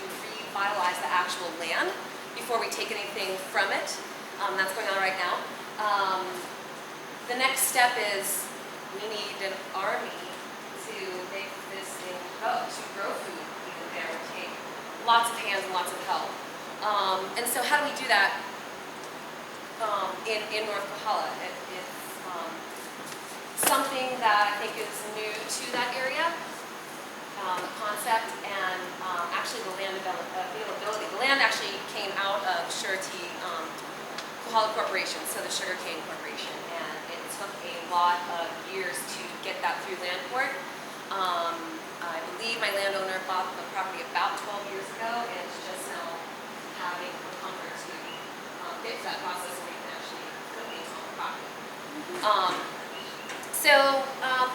finalize the actual land before we take anything from it. That's going on right now. The next step is we need an army to make this thing grow, to grow food even there. It will take lots of hands and lots of help. And so how do we do that in North Kohala? It's something that I think is new to that area, the concept, and actually the land availability. The land actually came out of Surety Kohala Corporation, so the Sugarcane Corporation, and it took a lot of years to get that through land court. I believe my landowner bought the property about 12 years ago, and it's just now having the comfort to get to that process where we can actually put things on the property. So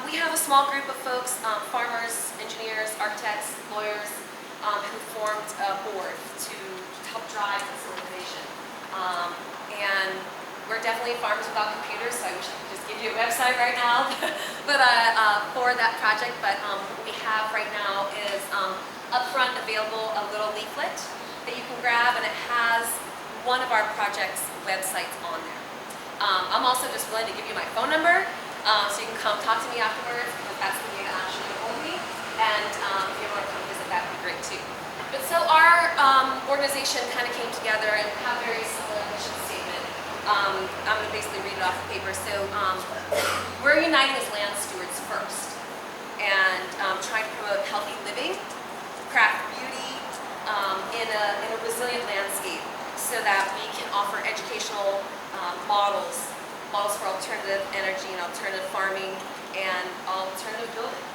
we have a small group of folks, farmers, engineers, architects, lawyers, who formed a board to help drive this organization. And we're definitely farmers without computers, so I wish I could just give you a website right now but for that project. But what we have right now is up front available a little leaflet that you can grab, and it has one of our project's websites on there. I'm also just willing to give you my phone number, so you can come talk to me afterwards, because that's the way to actually get hold of me. And if you want to come visit, that would be great too. But so our organization kind of came together and have very similar mission statement. I'm going to basically read it off the paper. So we're uniting as land stewards first, and trying to promote healthy living, craft beauty in a resilient landscape, so that we can offer educational models for alternative energy and alternative farming and alternative building.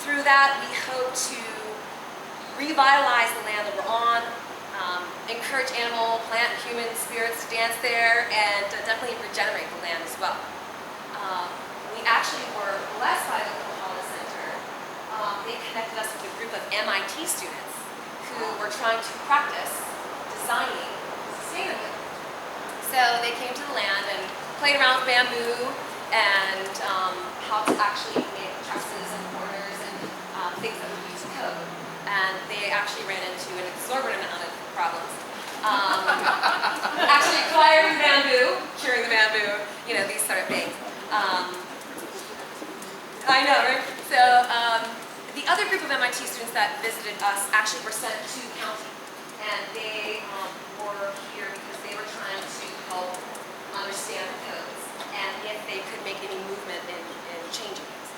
Through that, we hope to revitalize the land that we're on, encourage animal, plant, and human spirits to dance there, and definitely regenerate the land as well. We actually were blessed by the Kohala Center. They connected us with a group of MIT students who were trying to practice designing sustainably. So they came to the land and played around with bamboo and how to actually make trusses and corners and things that would use code. And they actually ran into an exorbitant amount of problems. Actually acquiring bamboo, curing the bamboo, you know, these sort of things. I know, right? So the other group of MIT students that visited us actually were sent to the county. And they were here because they were trying to help understand the codes and if they could make any movement in changing things.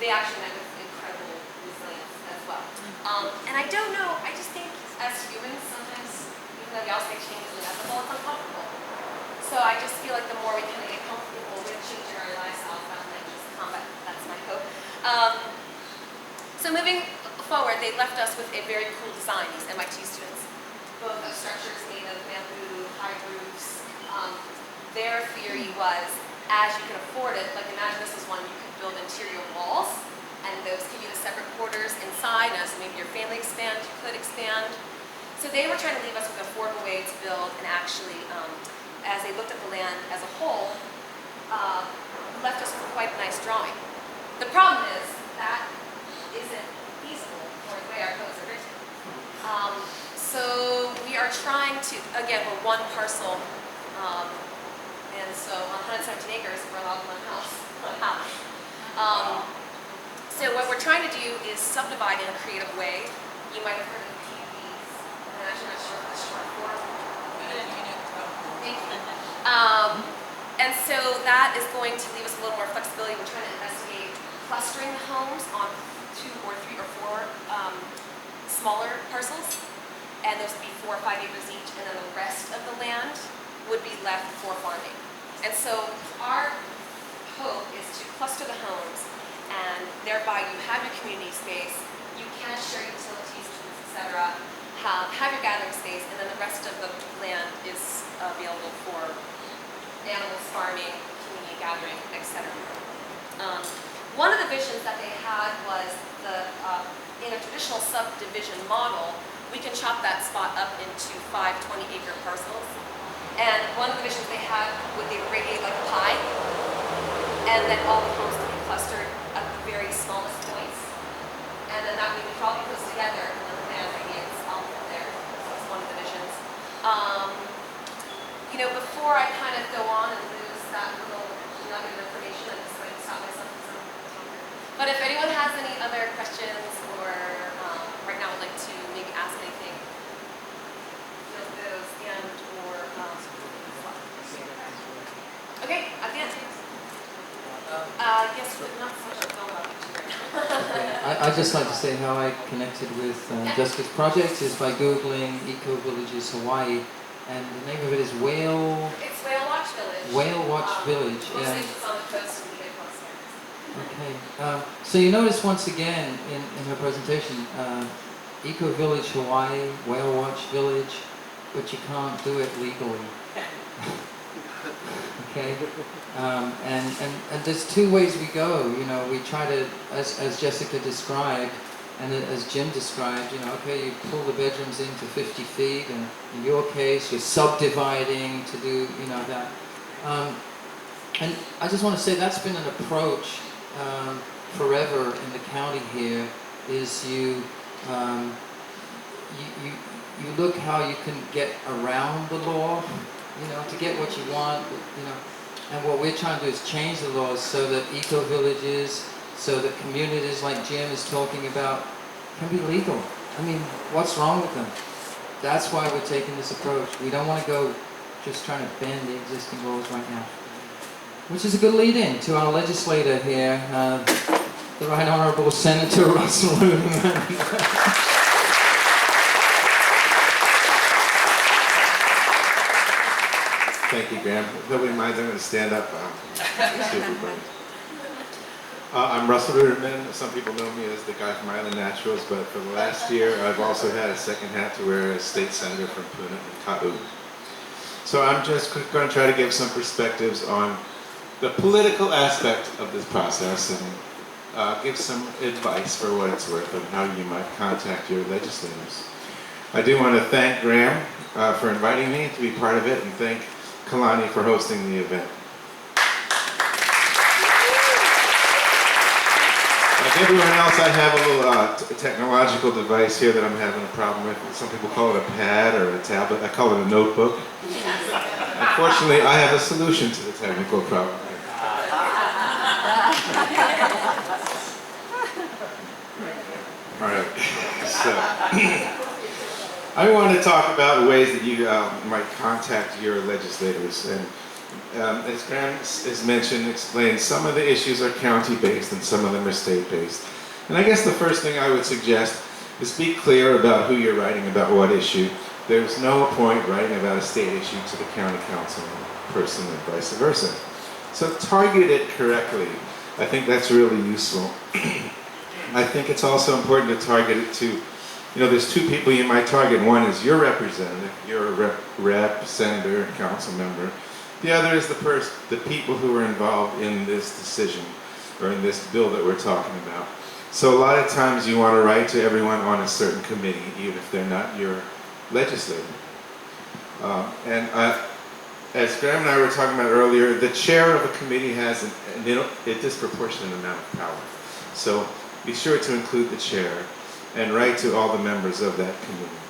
They actually met with incredible resilience as well. And I don't know, I just think as humans sometimes, even though we all say change is inevitable, it's uncomfortable. So I just feel like the more we kind of get comfortable with changing our lifestyle, that might just combat, that's my hope. So moving forward, they left us with a very cool design, these MIT students. Both of structures made of bamboo, high roofs. Their theory was, as you can afford it, like imagine this was one you could build interior walls, and those give you the separate quarters inside, and as maybe your family expands, you could expand. So they were trying to leave us with an affordable way to build, and actually, as they looked at the land as a whole, left us with quite a nice drawing. The problem is that isn't feasible for the way our codes are written. So we are trying to, again, we're one parcel, and so on 117 acres, we're allowed one house. So what we're trying to do is subdivide in a creative way. You might have heard of the PUDs. I'm actually not sure what that's short for. Thank you. And so that is going to leave us a little more flexibility. We're trying to investigate clustering the homes on 2 or 3 or 4 smaller parcels, and those would be 4 or 5 acres each, and then the rest of the land would be left for farming. And so our hope is to cluster the homes, and thereby you have your community space, you can share utilities, etc., have your gathering space, and then the rest of the land is available for animals, farming, community gathering, etc. One of the visions that they had was in a traditional subdivision model, we can chop that spot up into 5 20-acre parcels. And one of the visions they had would they radiate like a pie, and then all the homes would be clustered at the very smallest points. And then that way we could all be close together, and then the You know, before I kind of go on and lose that little nugget of information, I'm just going to stop myself from talking. But if anyone has any other questions or right now would like to maybe ask anything, feel those and or okay, at the end. Yes, but not so much about I'd just like to say how I connected with Jessica's project is by Googling Eco Villages Hawaii, and the name of it is It's Whale Watch Village. Whale Watch Village. Mostly Yeah. it's on the coast and the coast. Okay. So you notice once again in her presentation, Eco Village Hawaii, Whale Watch Village, but you can't do it legally. Okay, and there's two ways we go. You know, we try to, as Jessica described, and as Jim described, you know, okay, you pull the bedrooms into 50 feet, and in your case, you're subdividing to do, you know, that. And I just want to say that's been an approach forever in the county here. Is you look how you can get around the law, you know, to get what you want, you know. And what we're trying to do is change the laws so that eco-villages, so that communities like Jim is talking about can be legal. I mean, what's wrong with them? That's why we're taking this approach. We don't want to go just trying to bend the existing laws right now. Which is a good lead-in to our legislator here, the Right Honourable Senator Russell Ludeman. Thank you, Graham. If nobody minds, I'm going to stand up. I'm Russell Ruderman. Some people know me as the guy from Island Naturals, but for the last year, I've also had a second hat to wear as state senator from Puna and Ka'u. So I'm just going to try to give some perspectives on the political aspect of this process and give some advice for what it's worth on how you might contact your legislators. I do want to thank Graham for inviting me to be part of it, and thank Kalani for hosting the event. Like everyone else, I have a little technological device here that I'm having a problem with. Some people call it a pad or a tablet. I call it a notebook. Unfortunately, I have a solution to the technical problem. All right, so I want to talk about ways that you might contact your legislators. And as Graham has mentioned, explained, some of the issues are county-based and some of them are state-based. And I guess the first thing I would suggest is be clear about who you're writing about what issue. There's no point writing about a state issue to the county council person and vice versa. So target it correctly. I think that's really useful. I think it's also important to target it to, you know, there's two people you might target. One is your representative, your rep, senator, council member. The other is the people who are involved in this decision or in this bill that we're talking about. So a lot of times you want to write to everyone on a certain committee, even if they're not your legislator. As Graham and I were talking about earlier, the chair of a committee has a disproportionate amount of power. So be sure to include the chair and write to all the members of that committee.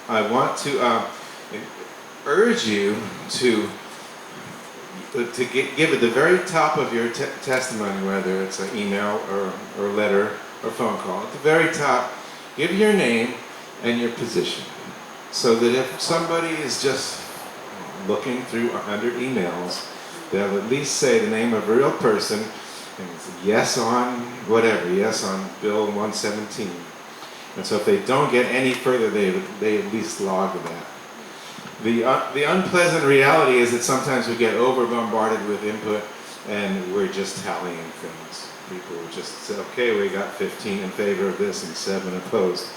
I want to urge you to give at the very top of your testimony, whether it's an email or letter or phone call, at the very top, give your name and your position. So that if somebody is just looking through 100 emails, they'll at least say the name of a real person, and it's yes on whatever, yes on Bill 117. And so if they don't get any further, they at least log that. The unpleasant reality is that sometimes we get over-bombarded with input and we're just tallying things. People just say, okay, we got 15 in favor of this and 7 opposed.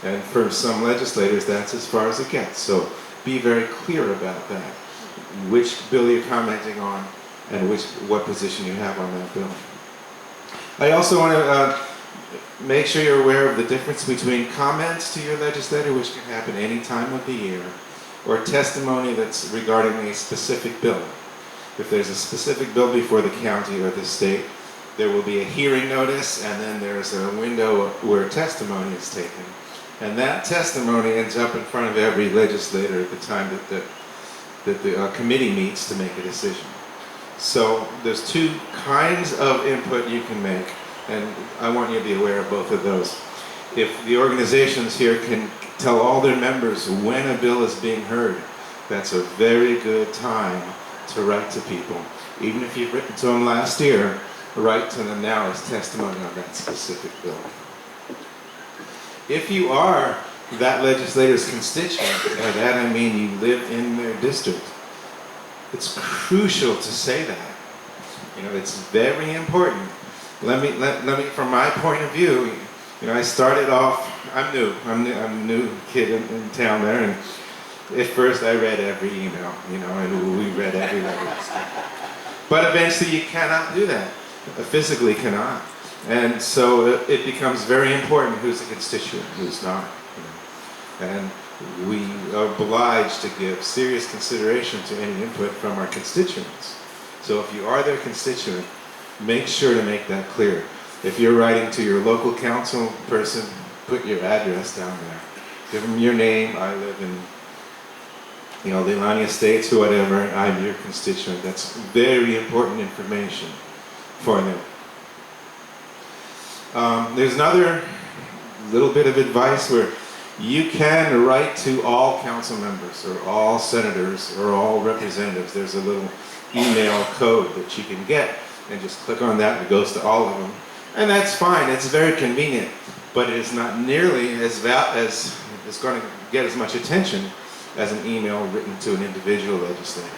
And for some legislators, that's as far as it gets. So be very clear about that, which bill you're commenting on and what position you have on that bill. I also want to make sure you're aware of the difference between comments to your legislator, which can happen any time of the year, or testimony that's regarding a specific bill. If there's a specific bill before the county or the state, there will be a hearing notice, and then there's a window where testimony is taken. And that testimony ends up in front of every legislator at the time that the committee meets to make a decision. So there's two kinds of input you can make, and I want you to be aware of both of those. If the organizations here can tell all their members when a bill is being heard, that's a very good time to write to people. Even if you've written to them last year, write to them now as testimony on that specific bill. If you are that legislator's constituent, by that I mean you live in their district, it's crucial to say that. You know, it's very important. Let me, from my point of view, you know, I started off, I'm a new kid in town there, and at first I read every email, you know, and we read every letter. But eventually you cannot do that, physically cannot. And so it becomes very important who's a constituent, who's not. You know. And we are obliged to give serious consideration to any input from our constituents. So if you are their constituent, make sure to make that clear. If you're writing to your local council person, put your address down there. Give them your name. I live in, you know, Kalani Estates or whatever. I'm your constituent. That's very important information for them. There's another little bit of advice where you can write to all council members or all senators or all representatives. There's a little email code that you can get, and just click on that and it goes to all of them. And that's fine, it's very convenient, but it is not nearly as it's going to get as much attention as an email written to an individual legislator.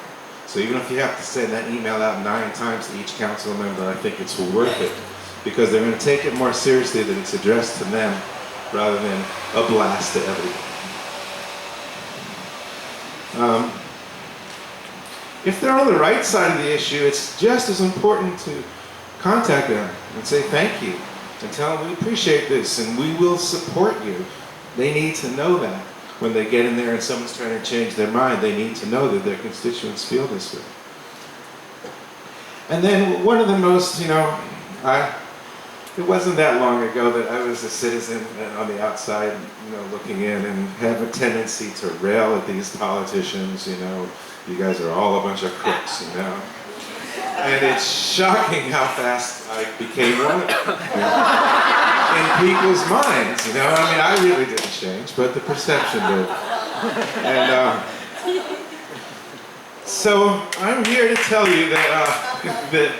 So even if you have to send that email out 9 times to each council member, I think it's worth it, because they're going to take it more seriously that it's addressed to them rather than a blast to everyone. If they're on the right side of the issue, it's just as important to contact them and say thank you and tell them we appreciate this and we will support you. They need to know that. When they get in there and someone's trying to change their mind, they need to know that their constituents feel this way. And then one of the most, you know, it wasn't that long ago that I was a citizen and on the outside, you know, looking in and have a tendency to rail at these politicians, you know, you guys are all a bunch of crooks, you know. And it's shocking how fast I became one of them, you know, in people's minds, you know. I mean, I really didn't change, but the perception did. And so I'm here to tell you that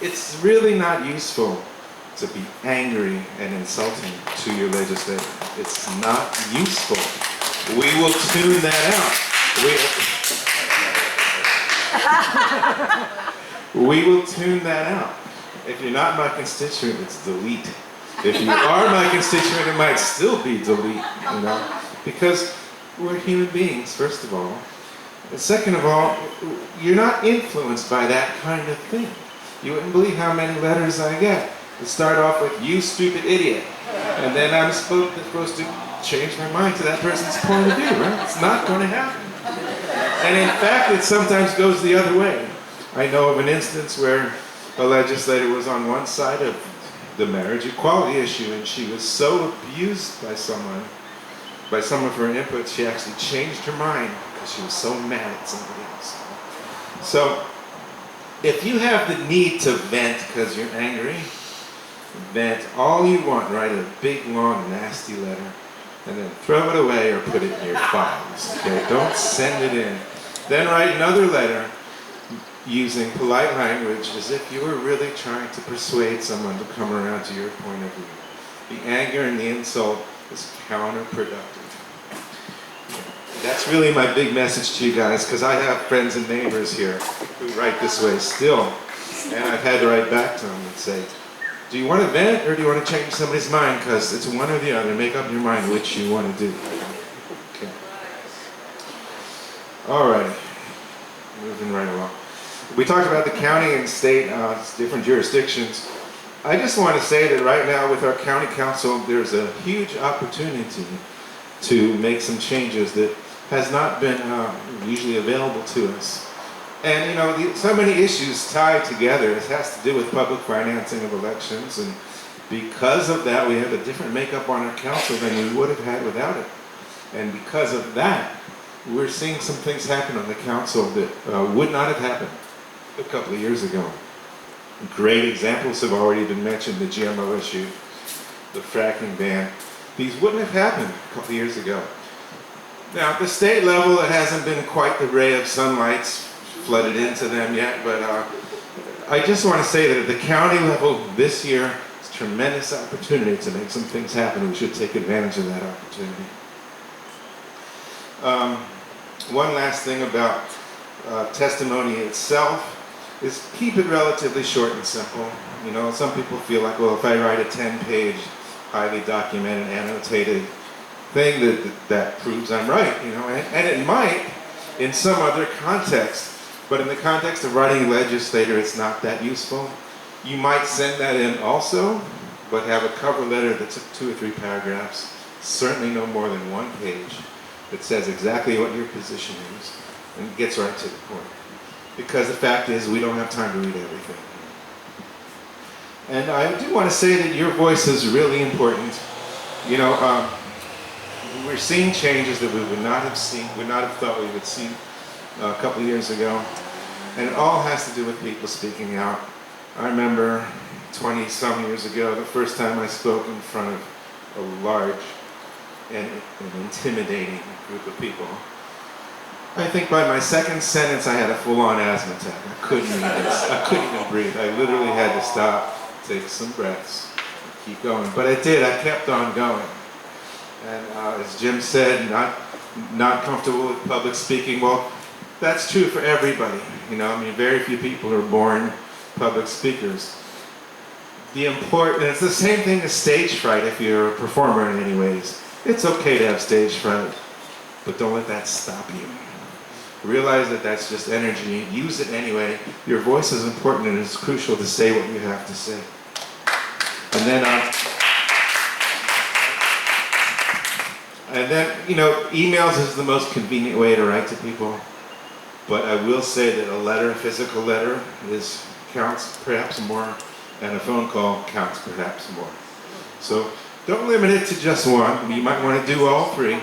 it's really not useful to be angry and insulting to your legislator. It's not useful. We will tune that out. We will tune that out. If you're not my constituent, it's delete. If you are my constituent, it might still be delete, you know, because we're human beings, first of all. And second of all, you're not influenced by that kind of thing. You wouldn't believe how many letters I get that start off with, "You stupid idiot." And then I'm supposed to change my mind to that person's point of view, right? It's not going to happen. And in fact, it sometimes goes the other way. I know of an instance where a legislator was on one side of the marriage equality issue, and she was so abused by someone for her input, she actually changed her mind because she was so mad at somebody else. So, if you have the need to vent because you're angry, vent all you want. Write a big, long, nasty letter, and then throw it away or put it in your files. Okay? Don't send it in. Then write another letter using polite language as if you were really trying to persuade someone to come around to your point of view. The anger and the insult is counterproductive. That's really my big message to you guys, because I have friends and neighbors here who write this way still. And I've had to write back to them and say, do you want to vent or do you want to change somebody's mind? Because it's one or the other. Make up your mind which you want to do. Okay. All right. Moving right along. We talked about the county and state, different jurisdictions. I just want to say that right now with our county council, there's a huge opportunity to make some changes that has not been usually available to us. And you know, so many issues tied together. It has to do with public financing of elections and Because of that, we have a different makeup on our council than we would have had without it. And because of that, we're seeing some things happen on the council that would not have happened a couple of years ago. Great examples have already been mentioned, the GMO issue, the fracking ban. These wouldn't have happened a couple of years ago. Now, at the state level, it hasn't been quite the ray of sunlight flooded into them yet, but I just want to say that at the county level this year, it's a tremendous opportunity to make some things happen. We should take advantage of that opportunity. One last thing about testimony itself is keep it relatively short and simple. You know, some people feel like, well, if I write a 10-page, highly documented, annotated thing, that proves I'm right, you know, and it might in some other context, but in the context of writing a legislator, it's not that useful. You might send that in also, but have a cover letter that's 2 or 3 paragraphs, certainly no more than 1 page, that says exactly what your position is and gets right to the point. Because the fact is, we don't have time to read everything. And I do want to say that your voice is really important. You know, we're seeing changes that we would not have thought we would see a couple of years ago. And it all has to do with people speaking out. I remember 20-some years ago, the first time I spoke in front of a large and intimidating group of people. I think by my second sentence, I had a full-on asthma attack. I couldn't even breathe. I literally had to stop, take some breaths, and keep going. But I did. I kept on going. And as Jim said, not comfortable with public speaking. Well, that's true for everybody. You know, I mean, very few people are born public speakers. It's the same thing as stage fright if you're a performer in any ways. It's okay to have stage fright, but don't let that stop you. Realize that that's just energy. Use it anyway. Your voice is important and it's crucial to say what you have to say. And then, you know, emails is the most convenient way to write to people. But I will say that a physical letter, counts perhaps more, and a phone call counts perhaps more. So don't limit it to just one. You might want to do all 3.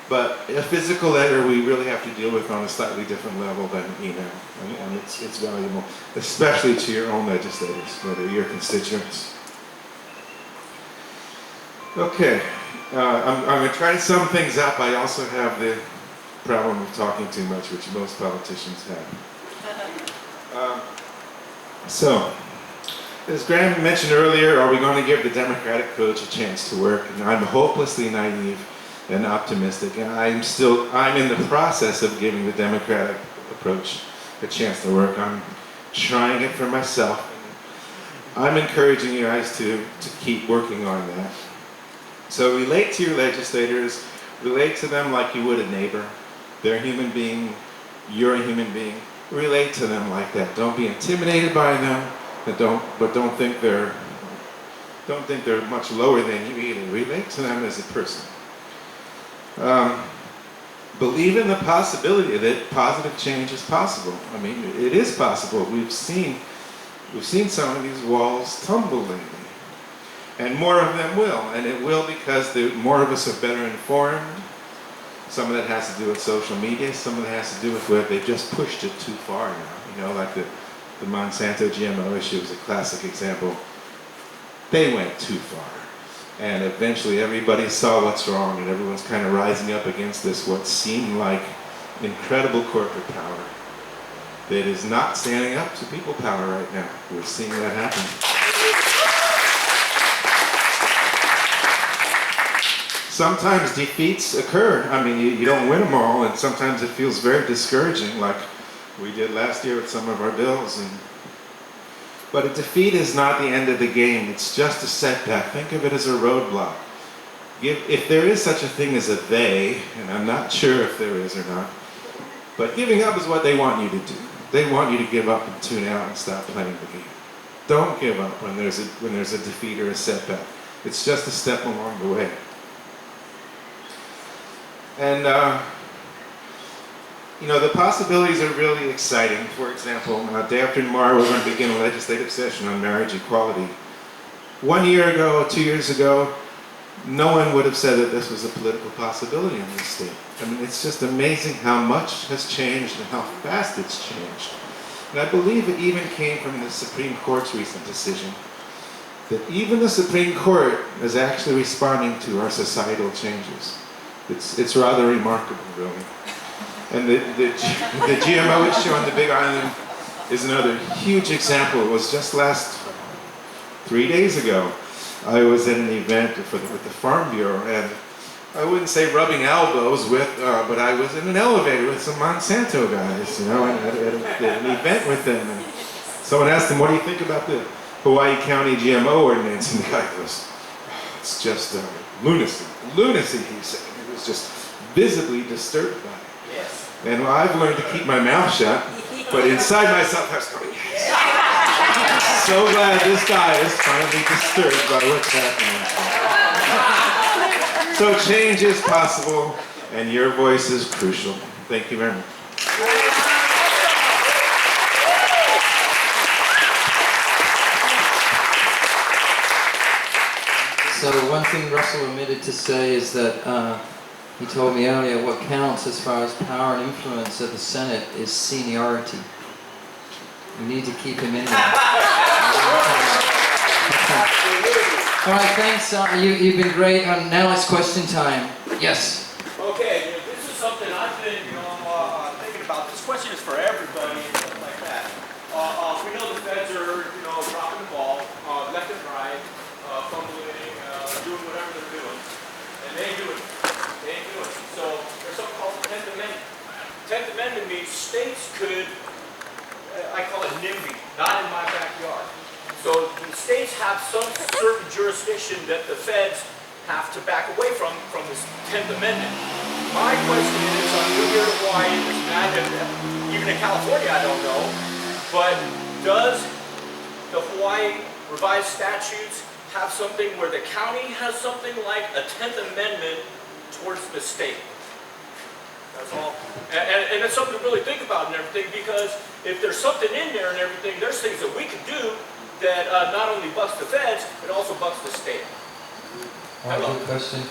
But a physical letter we really have to deal with on a slightly different level than email. And it's valuable, especially to your own legislators, whether your constituents. Okay, I'm going to try to sum things up. I also have the problem of talking too much, which most politicians have. So, as Graham mentioned earlier, are we going to give the Democratic coach a chance to work? And I'm hopelessly naive and optimistic, and I'm in the process of giving the Democratic approach a chance to work. I'm trying it for myself. I'm encouraging you guys to keep working on that. So relate to your legislators, relate to them like you would a neighbor. They're a human being, you're a human being. Relate to them like that. Don't be intimidated by them, but don't think they're much lower than you either. Relate to them as a person. Believe in the possibility that positive change is possible. I mean, it is possible. We've seen some of these walls tumble lately. And more of them will. And it will because more of us are better informed. Some of that has to do with social media. Some of it has to do with where they've just pushed it too far now. You know, like the Monsanto GMO issue is a classic example. They went too far. And eventually everybody saw what's wrong, and everyone's kind of rising up against this, what seemed like incredible corporate power that is not standing up to people power right now. We're seeing that happen. Sometimes defeats occur. I mean, you don't win them all, and sometimes it feels very discouraging, like we did last year with some of our bills. But a defeat is not the end of the game. It's just a setback. Think of it as a roadblock. If there is such a thing as a they, and I'm not sure if there is or not, but giving up is what they want you to do. They want you to give up and tune out and stop playing the game. Don't give up when there's a defeat or a setback. It's just a step along the way. And you know, the possibilities are really exciting. For example, day after tomorrow, we're going to begin a legislative session on marriage equality. 1 year ago, 2 years ago, no one would have said that this was a political possibility in this state. I mean, it's just amazing how much has changed and how fast it's changed. And I believe it even came from the Supreme Court's recent decision, that even the Supreme Court is actually responding to our societal changes. It's rather remarkable, really. And the GMO issue on the Big Island is another huge example. It was just 3 days ago. I was at an event with the Farm Bureau, and I wouldn't say rubbing elbows with, but I was in an elevator with some Monsanto guys, and at an event with them. And someone asked them, "What do you think about the Hawaii County GMO ordinance?" And the guy goes, "It's just lunacy." Lunacy, he said. He was just visibly disturbed by it. Yes. And I've learned to keep my mouth shut, but inside myself I was going, yes. So glad this guy is finally disturbed by what's happening. So change is possible, and your voice is crucial. Thank you very much. So one thing Russell omitted to say is that he told me earlier what counts as far as power and influence of the Senate is seniority. We need to keep him in there. All right, thanks. You've been great. Now it's question time. Yes. Okay, this is something I've been, thinking about. This question is for everybody and stuff like that. We know the feds are, dropping the ball, left and right, fumbling, doing whatever they're doing, and they ain't doing it. They ain't doing it. So there's something called the 10th Amendment. 10th Amendment means states could, I call it NIMBY, not in my backyard. So the states have some certain jurisdiction that the feds have to back away from this 10th Amendment. My question is, we're here in Hawaii, even in California, I don't know, but does the Hawaii revised statutes have something where the county has something like a 10th Amendment towards the state? That's all. And it's something to really think about and everything, because if there's something in there and everything, there's things that we can do that not only bucks the feds, but also bucks the state. Good question.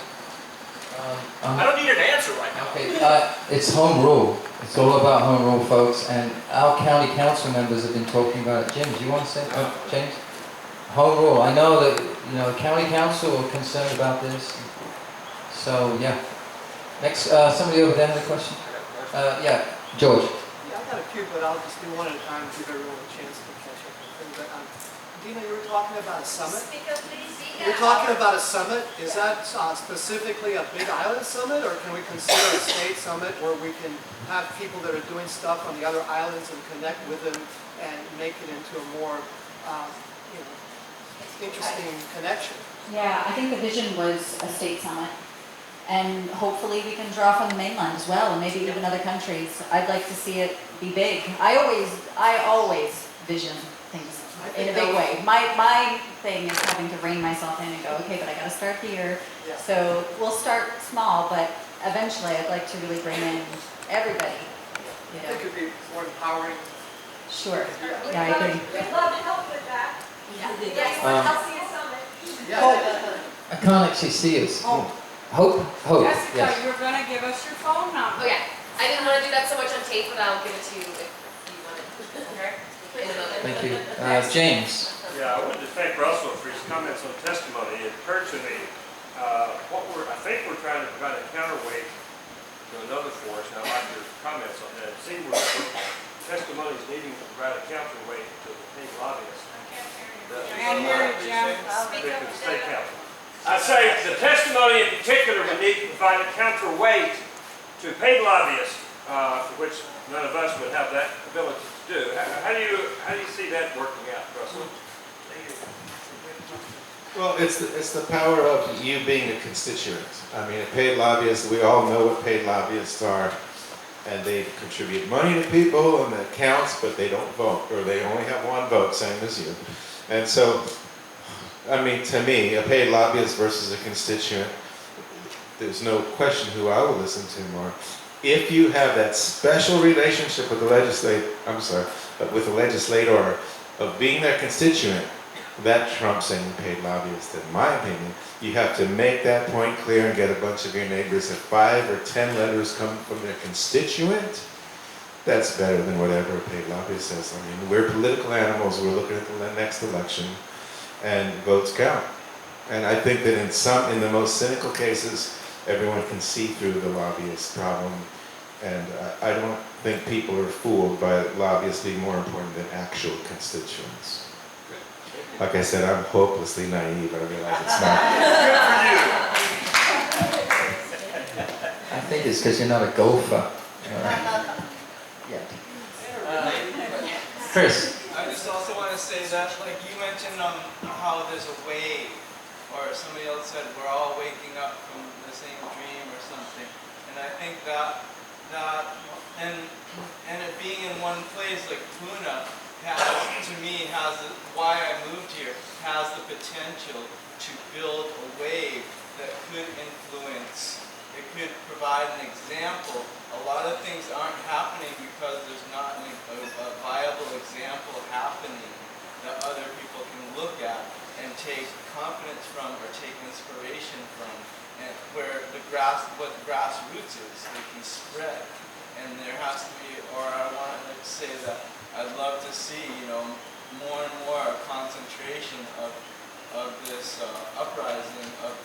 I don't need an answer right now. Okay, it's home rule. It's all about home rule, folks, and our county council members have been talking about it. Jim, do you want to say James? Home rule. I know that the county council are concerned about this. So yeah. Next, somebody over there had a question. Yeah, George. Yeah, I got a few, but I'll just do one at a time, give everyone a chance to catch up with things. But, Dina, you were talking about a summit. Speak up, please. You were talking about a summit. Is that specifically a Big Island summit, or can we consider a state summit where we can have people that are doing stuff on the other islands and connect with them and make it into a more, interesting connection? Yeah, I think the vision was a state summit. And hopefully we can draw from the mainland as well, and maybe even other countries. I'd like to see it be big. I always vision things in a big way. My thing is having to rein myself in and go, okay, but I got to start here. Yeah. So we'll start small, but eventually I'd like to really bring in everybody. It could be more empowering. Sure. Yeah, I agree. We'd love to help with that. Yes, I'll see you summit. Yeah. I can't actually see us. Hope. Jessica, Yes. you're gonna give us your phone number. Oh yeah, I didn't want to do that so much on tape, but I'll give it to you if you want it. Okay? In a moment. Thank you. James. Yeah, I wanted to thank Russell for his comments on testimony. It occurred to me, I think we're trying to provide a counterweight to another force. Now, I like your comments on that. It seems testimony is needing to provide a counterweight to the paid lobbyists. And here, Jim. Speak up. The state council. I say the testimony in particular would need to provide a counterweight to paid lobbyists, for which none of us would have that ability to do. How do you see that working out, Russell? Well, it's the power of you being a constituent. I mean, a paid lobbyist, we all know what paid lobbyists are, and they contribute money to people, and that counts, but they don't vote, or they only have one vote, same as you. And so, I mean, to me, a paid lobbyist versus a constituent, there's no question who I will listen to more. If you have that special relationship with the legislator of being their constituent, that trumps any paid lobbyist, in my opinion. You have to make that point clear and get a bunch of your neighbors. If 5 or 10 letters come from their constituent, that's better than whatever a paid lobbyist says. I mean, we're political animals. We're looking at the next election, and votes count. And I think that in the most cynical cases, everyone can see through the lobbyist problem. And I don't think people are fooled by lobbyists being more important than actual constituents. Like I said, I'm hopelessly naive. I realize it's not. I think it's because you're not a golfer. Yeah. Chris. I just also want to say that, like you mentioned how there's a wave, or somebody else said we're all waking up from the same dream or something. And I think that and it being in one place like Puna has, to me, why I moved here, has the potential to build a wave that could influence. It could provide an example. A lot of things aren't happening because there's not a viable example happening that other people can look at and take confidence from or take inspiration from, and where what the grassroots is, they can spread. And there has to be, or I want to say that I'd love to see, more and more concentration of this uprising of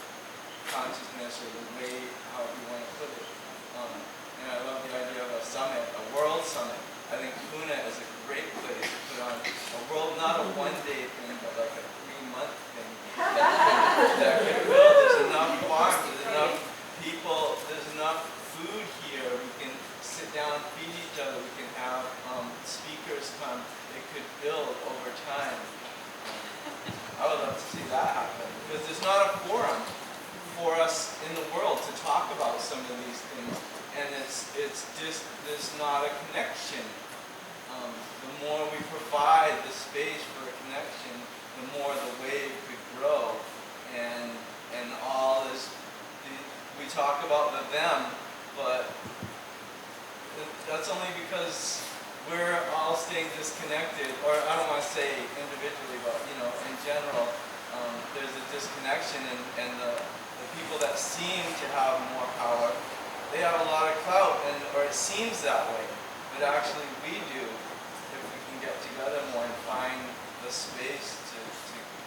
consciousness, or the way, how you want to put it. And I love the idea of a summit, a world summit. I think Pune is a great place to put on a world, not a one-day thing, but like a 3-month thing. That can build. There's enough farms, there's enough people, there's enough food here. We can sit down, feed each other. We can have speakers come. It could build over time. I would love to see that happen, because there's not a forum for us in the world to talk about some of these things, and it's just there's not a connection. The more we provide the space for a connection, the more the wave could grow, and all this. We talk about the them, but that's only because we're all staying disconnected, or I don't want to say individually, but in general, there's a disconnection, and the people that seem to have more power, they have a lot of clout, or it seems that way, but actually we do, if we can get together more and find the space to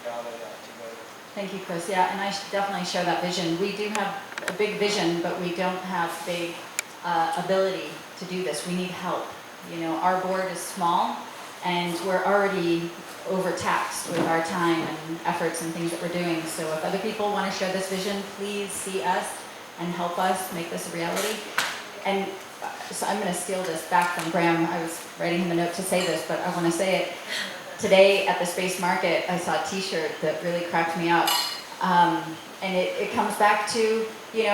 gather that together. Thank you, Chris. Yeah, and I definitely share that vision. We do have a big vision, but we don't have big ability to do this. We need help. Our board is small, and we're already overtaxed with our time and efforts and things that we're doing. So if other people want to share this vision, please see us and help us make this a reality. And so I'm going to steal this back from Graham. I was writing him a note to say this, but I want to say it. Today at the Space Market, I saw a t-shirt that really cracked me up. And it comes back to,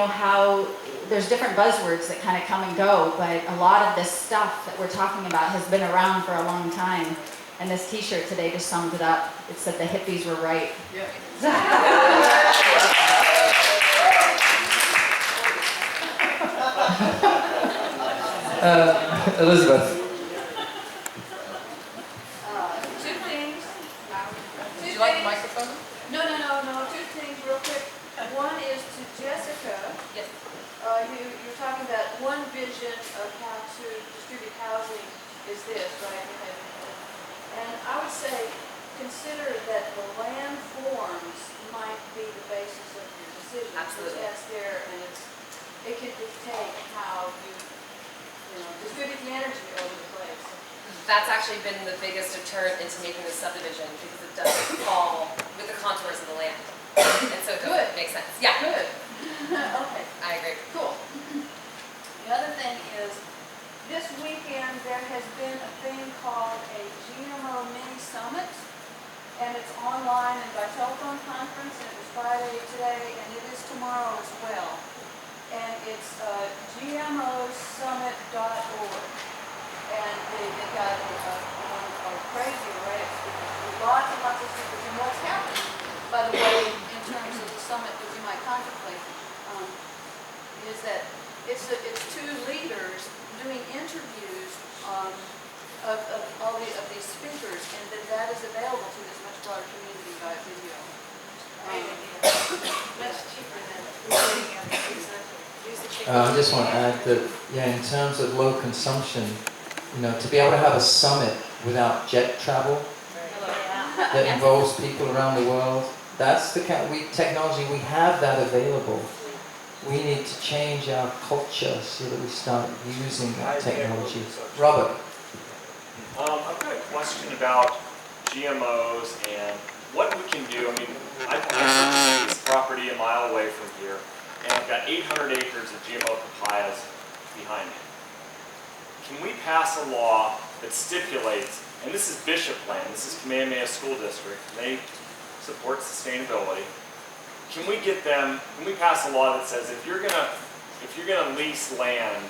how there's different buzzwords that kind of come and go, but a lot of this stuff that we're talking about has been around for a long time. And this t-shirt today just summed it up. It said the hippies were right. Elizabeth. Two things. Would you like the microphone? No. Two things real quick. One is to Jessica. Yes. You're talking about one vision of how to distribute housing is this, right? And I would say, consider that the land forms might be the basis of your decision. Absolutely. That's there, and it could dictate how you distribute the energy over the place. That's actually been the biggest deterrent into making this subdivision, because it doesn't fall with the contours of the land. And so it doesn't make sense. Yeah. Good. Okay. I agree. Cool. The other thing is, this weekend there has been a thing called a GMO mini summit, and it's online and by telephone conference, and it was Friday today, and it is tomorrow as well. And it's gmosummit.org, and they've got a crazy array of speakers, lots and lots of speakers. And what's happening, by the way, in terms of the summit that we might contemplate, is that it's two leaders doing interviews of all of these speakers, and then that is available to this much broader community by video. Much cheaper than recording everything. I just want to add that, yeah, in terms of low consumption, to be able to have a summit without jet travel that involves people around the world, that's the technology, we have that available. We need to change our culture so that we start using that technology. Robert. I've got a question about GMOs and what we can do. I mean, I purchased this property a mile away from here, and I've got 800 acres of GMO papayas behind me. Can we pass a law that stipulates, and this is Bishop land, this is Kamehameha School District, they support sustainability. Can we pass a law that says if you're gonna lease land,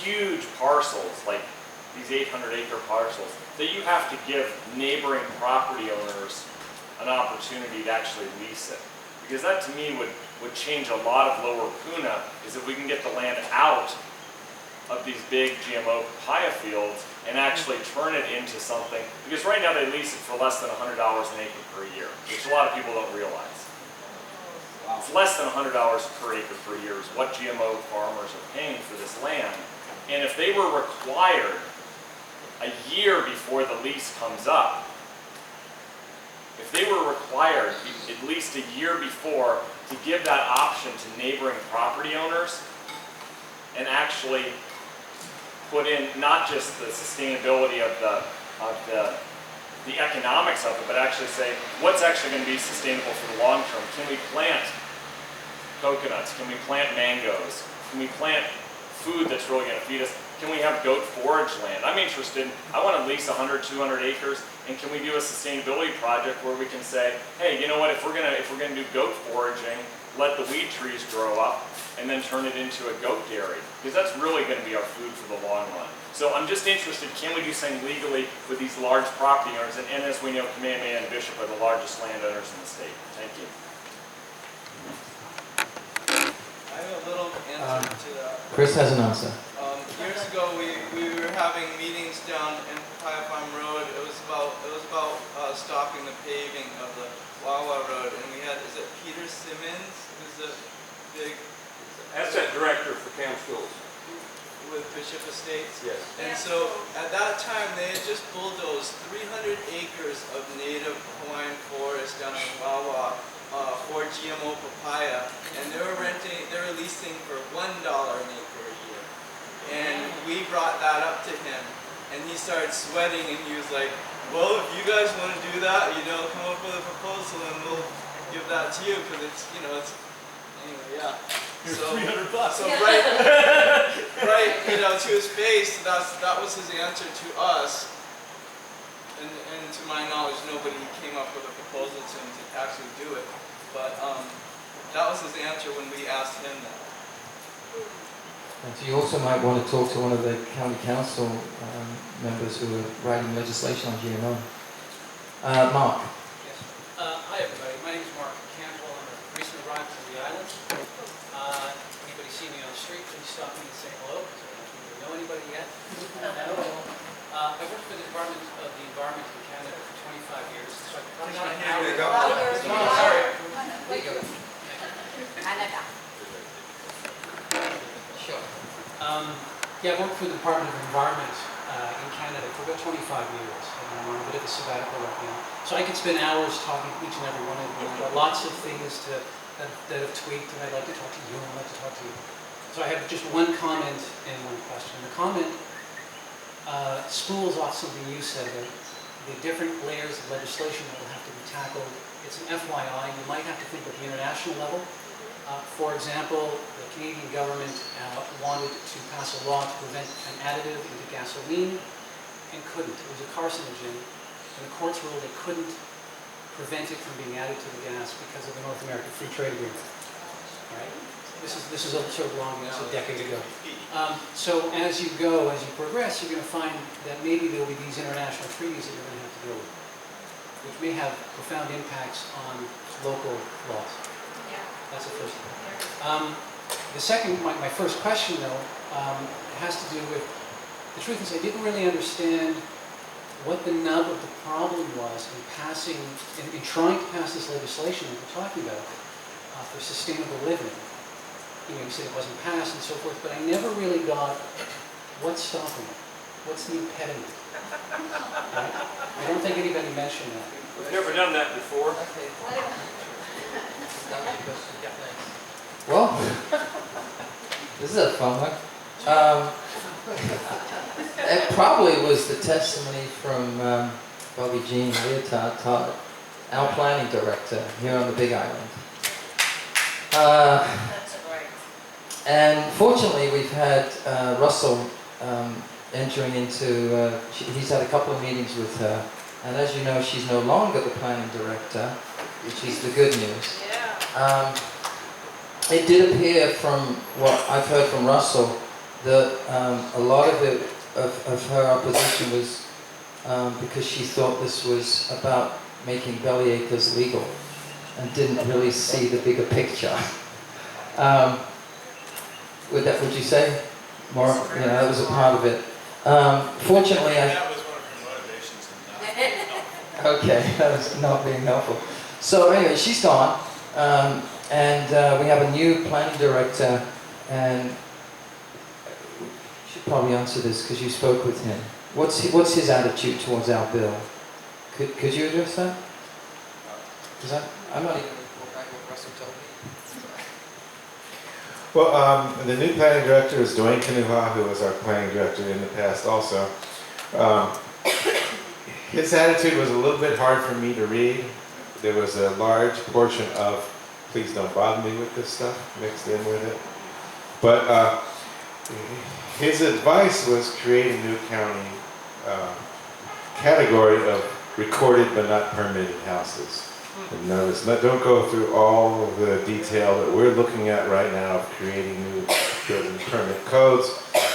huge parcels, like these 800-acre parcels, that you have to give neighboring property owners an opportunity to actually lease it? Because that to me would change a lot of Lower Puna, is if we can get the land out of these big GMO papaya fields and actually turn it into something, because right now they lease it for less than $100 an acre per year, which a lot of people don't realize. It's less than $100 per acre per year is what GMO farmers are paying for this land. And if they were required a year before the lease comes up, if they were required at least a year before to give that option to neighboring property owners and actually put in not just the sustainability of the economics of it, but actually say what's actually going to be sustainable for the long term. Can we plant coconuts? Can we plant mangoes? Can we plant food that's really going to feed us? Can we have goat forage land? I'm interested, I want to lease 100, 200 acres, and can we do a sustainability project where we can say, hey, you know what, if we're gonna do goat foraging, let the weed trees grow up, and then turn it into a goat dairy, because that's really going to be our food for the long run. So I'm just interested, can we do something legally with these large property owners? And as we know, Kamehameha and Bishop are the largest landowners in the state. Thank you. I have a little answer to that. Chris has an answer. Years ago, we were having meetings down in Papaya Farm Road. It was about stopping the paving of the Wawa Road, and we had, is it Peter Simmons, who's a big Asset director for Cam Schools. with Bishop Estates? Yes. And so at that time, they had just bulldozed 300 acres of native Hawaiian forest down in Wawa for GMO papaya, and they were leasing for $1 an acre a year. And we brought that up to him, and he started sweating, and he was like, well, if you guys want to do that, come up with a proposal, and we'll give that to you, because it's, anyway, yeah. Here's So, $300. so right, to his face, that was his answer to us. And to my knowledge, nobody came up with a proposal to him to actually do it. But that was his answer when we asked him that. And so you also might want to talk to one of the county council members who are writing legislation on GMO. Mark. Yes. Hi everybody, my name is Mark Campbell. I'm a recent arrived from the islands. Anybody see me on the street, please stop me and say hello, because I don't really know anybody yet. I worked for the Department of the Environment in Canada for 25 years, so I can probably not Here we go. sorry. Canada. Sure. Yeah, I worked for the Department of Environment in Canada for about 25 years. I'm on a bit of a sabbatical right now. So I could spend hours talking to each and every one of you. I've got lots of things that have tweaked, and I'd like to talk to you, and I'd like to talk to you. So I have just one comment and one question. The comment spools off something you said about the different layers of legislation that will have to be tackled. It's an FYI. You might have to think at the international level. For example, the Canadian government wanted to pass a law to prevent an additive into gasoline and couldn't. It was a carcinogen, and the courts ruled they couldn't prevent it from being added to the gas because of the North American Free Trade Agreement. All right? This is a sort of long, it's a decade ago. So as you progress, you're going to find that maybe there will be these international treaties that you're going to have to deal with, which may have profound impacts on local laws. That's the first thing. The second, my first question though, has to do with, the truth is I didn't really understand what the nub of the problem was in passing, in trying to pass this legislation that we're talking about for sustainable living. You know, you said it wasn't passed and so forth, but I never really got what's stopping it. What's the impediment? Right? I don't think anybody mentioned that. We've never done that before. Well, this is a fun one. It probably was the testimony from Bobby Jean Leotard, Todd, our planning director here on the Big Island. That's great. And fortunately, we've had Russell entering into, he's had a couple of meetings with her. And as you know, she's no longer the planning director, which is the good news. Yeah. It did appear from what I've heard from Russell that a lot of it, of her opposition was because she thought this was about making belly acres legal and didn't really see the bigger picture. Would you say? More, you know, that was a part of it. Fortunately, That was one of her motivations in not. okay, that was not being helpful. So anyway, she's gone, and we have a new planning director, and you should probably answer this because you spoke with him. What's his attitude towards our bill? Could you address that? Because I'm not even report back what Russell told me. Well, the new planning director is Dwayne Kanuha, who was our planning director in the past also. His attitude was a little bit hard for me to read. There was a large portion of, please don't bother me with this stuff, mixed in with it. But his advice was create a new county category of recorded but not permitted houses. And notice, don't go through all of the detail that we're looking at right now of creating new building permit codes.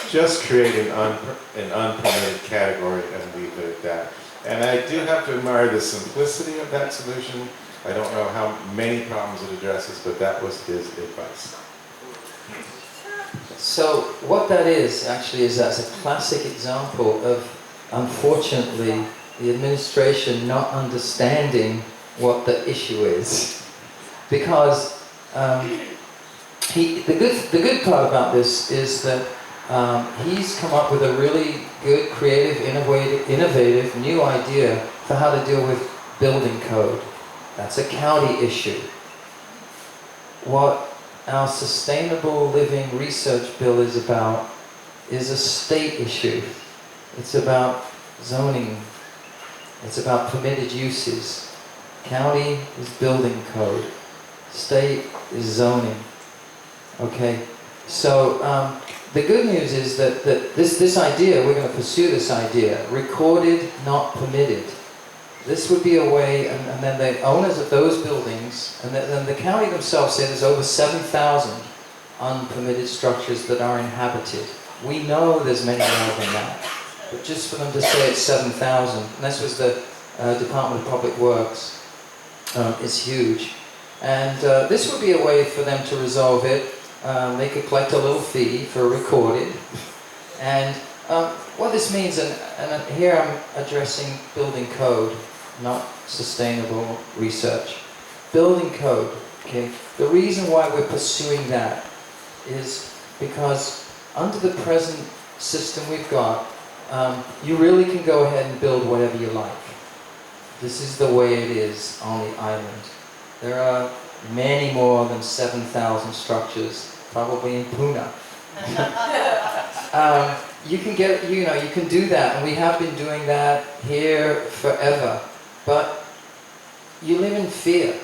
Just create an unpermitted category and leave it at that. And I do have to admire the simplicity of that solution. I don't know how many problems it addresses, but that was his advice. So what that is actually is that's a classic example of, unfortunately, the administration not understanding what the issue is, because the good part about this is that he's come up with a really good, creative, innovative new idea for how to deal with building code. That's a county issue. What our sustainable living research bill is about is a state issue. It's about zoning. It's about permitted uses. County is building code. State is zoning. Okay? So the good news is that this idea, we're going to pursue this idea, recorded, not permitted. This would be a way, and then the owners of those buildings, and then the county themselves say there's over 7,000 unpermitted structures that are inhabited. We know there's many more than that. But just for them to say it's 7,000, and this was the Department of Public Works, is huge. And this would be a way for them to resolve it. They could collect a little fee for recorded. And what this means, and here I'm addressing building code, not sustainable research. Building code, okay? The reason why we're pursuing that is because under the present system we've got, you really can go ahead and build whatever you like. This is the way it is on the island. There are many more than 7,000 structures, probably in Puna. You can get, you can do that, and we have been doing that here forever. But you live in fear.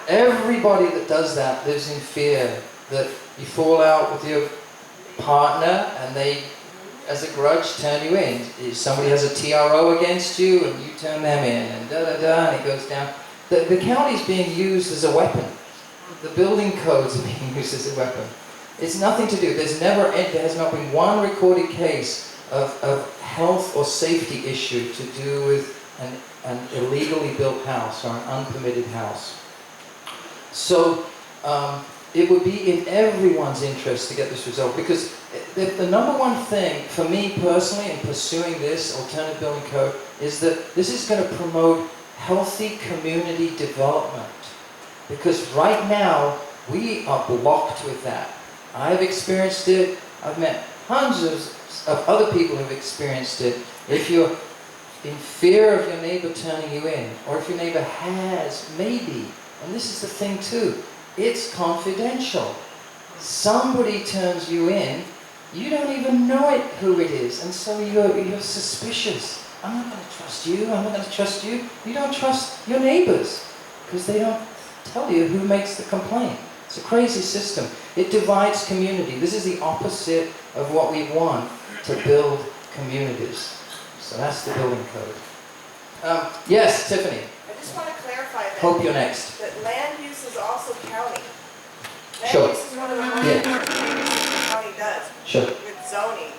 Everybody that does that lives in fear that you fall out with your partner and they, as a grudge, turn you in. If somebody has a TRO against you and you turn them in, and da-da-da, and it goes down. The county's being used as a weapon. The building codes are being used as a weapon. It's nothing to do. There has not been one recorded case of health or safety issue to do with an illegally built house or an unpermitted house. So it would be in everyone's interest to get this result, because the number one thing for me personally in pursuing this alternative building code is that this is going to promote healthy community development. Because right now, we are blocked with that. I've experienced it. I've met hundreds of other people who've experienced it. If you're in fear of your neighbor turning you in, or if your neighbor has, maybe, and this is the thing too, it's confidential. Somebody turns you in, you don't even know it, who it is, and so you're suspicious. I'm not going to trust you, I'm not going to trust you. You don't trust your neighbors, because they don't tell you who makes the complaint. It's a crazy system. It divides community. This is the opposite of what we want to build communities. So that's the building code. Yes, Tiffany. I just want to clarify that. Hope you're next. That land use is also county. Land Sure. use is one of the most important things the county does. Sure. With zoning.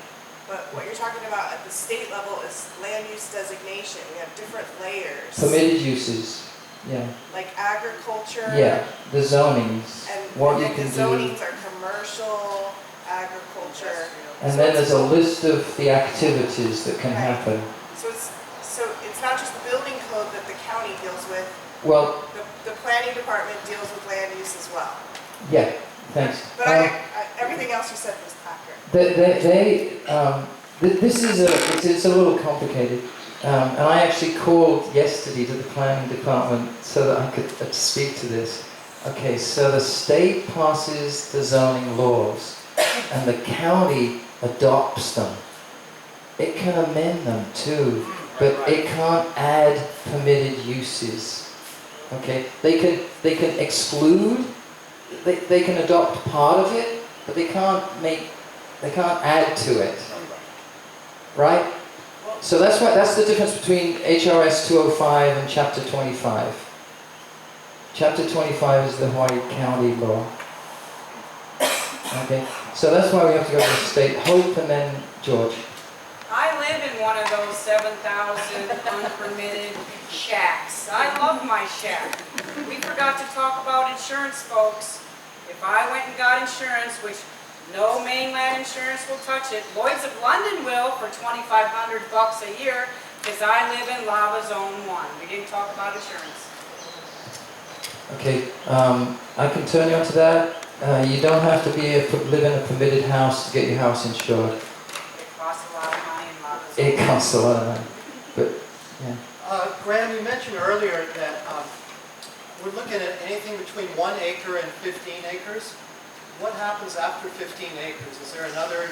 But what you're talking about at the state level is land use designation. We have different layers. Permitted uses. Yeah. Like agriculture. Yeah, the zonings. And what then you can the do. zonings are commercial, agriculture. And then there's a list of the activities that can happen. So it's not just the building code that the county deals with. Well, the planning department deals with land use as well. yeah, thanks. But everything else you said was accurate. This is it's a little complicated. And I actually called yesterday to the planning department so that I could speak to this. Okay, so the state passes the zoning laws and the county adopts them. It can amend them too, but it can't add permitted uses. Okay, they can exclude, they can adopt part of it, but they can't add to it. Right? So that's the difference between HRS 205 and Chapter 25. Chapter 25 is the Hawaii County law. Okay, so that's why we have to go to the state. Hope and then George. I live in one of those 7,000 unpermitted shacks. I love my shack. We forgot to talk about insurance, folks. If I went and got insurance, which no mainland insurance will touch it, Lloyd's of London will for $2,500 a year, because I live in Lava Zone 1. We didn't talk about insurance. Okay, I can turn you on to that. You don't have to live in a permitted house to get your house insured. It costs a lot of money in Lava Zone. It costs a lot of money, but yeah. Graham, you mentioned earlier that we're looking at anything between 1 acre and 15 acres. What happens after 15 acres? Is there another?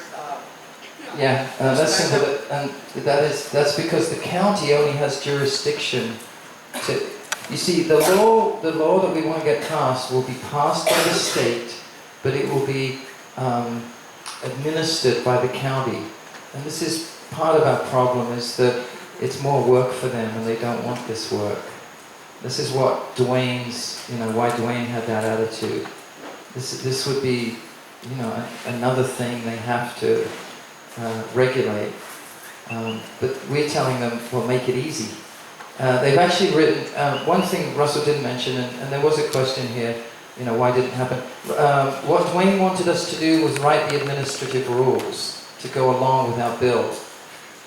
Yeah, that's simple, and that's because the county only has jurisdiction to. You see, the law that we want to get passed will be passed by the state, but it will be administered by the county. And this is part of our problem, is that it's more work for them, and they don't want this work. This is what why Dwayne had that attitude. This would be, another thing they have to regulate. But we're telling them, well, make it easy. They've actually written, one thing Russell didn't mention, and there was a question here, why did it happen? What Dwayne wanted us to do was write the administrative rules to go along with our build.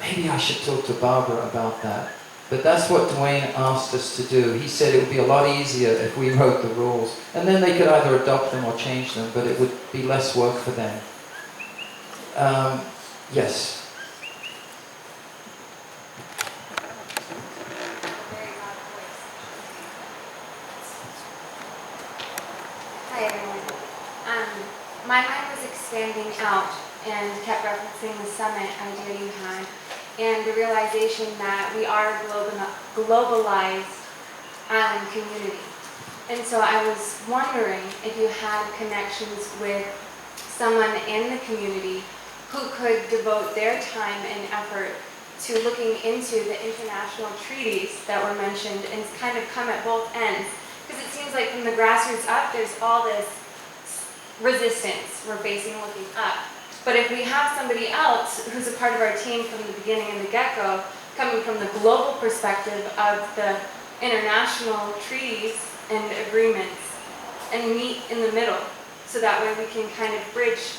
Maybe I should talk to Barbara about that. But that's what Dwayne asked us to do. He said it would be a lot easier if we wrote the rules. And then they could either adopt them or change them, but it would be less work for them. Yes. Hi everyone. My mind was expanding out and kept referencing the summit idea you had and the realization that we are a globalized island community. And so I was wondering if you had connections with someone in the community who could devote their time and effort to looking into the international treaties that were mentioned and kind of come at both ends. Because it seems like from the grassroots up, there's all this resistance we're facing looking up. But if we have somebody else who's a part of our team from the beginning and the get-go, coming from the global perspective of the international treaties and agreements, and meet in the middle so that way we can kind of bridge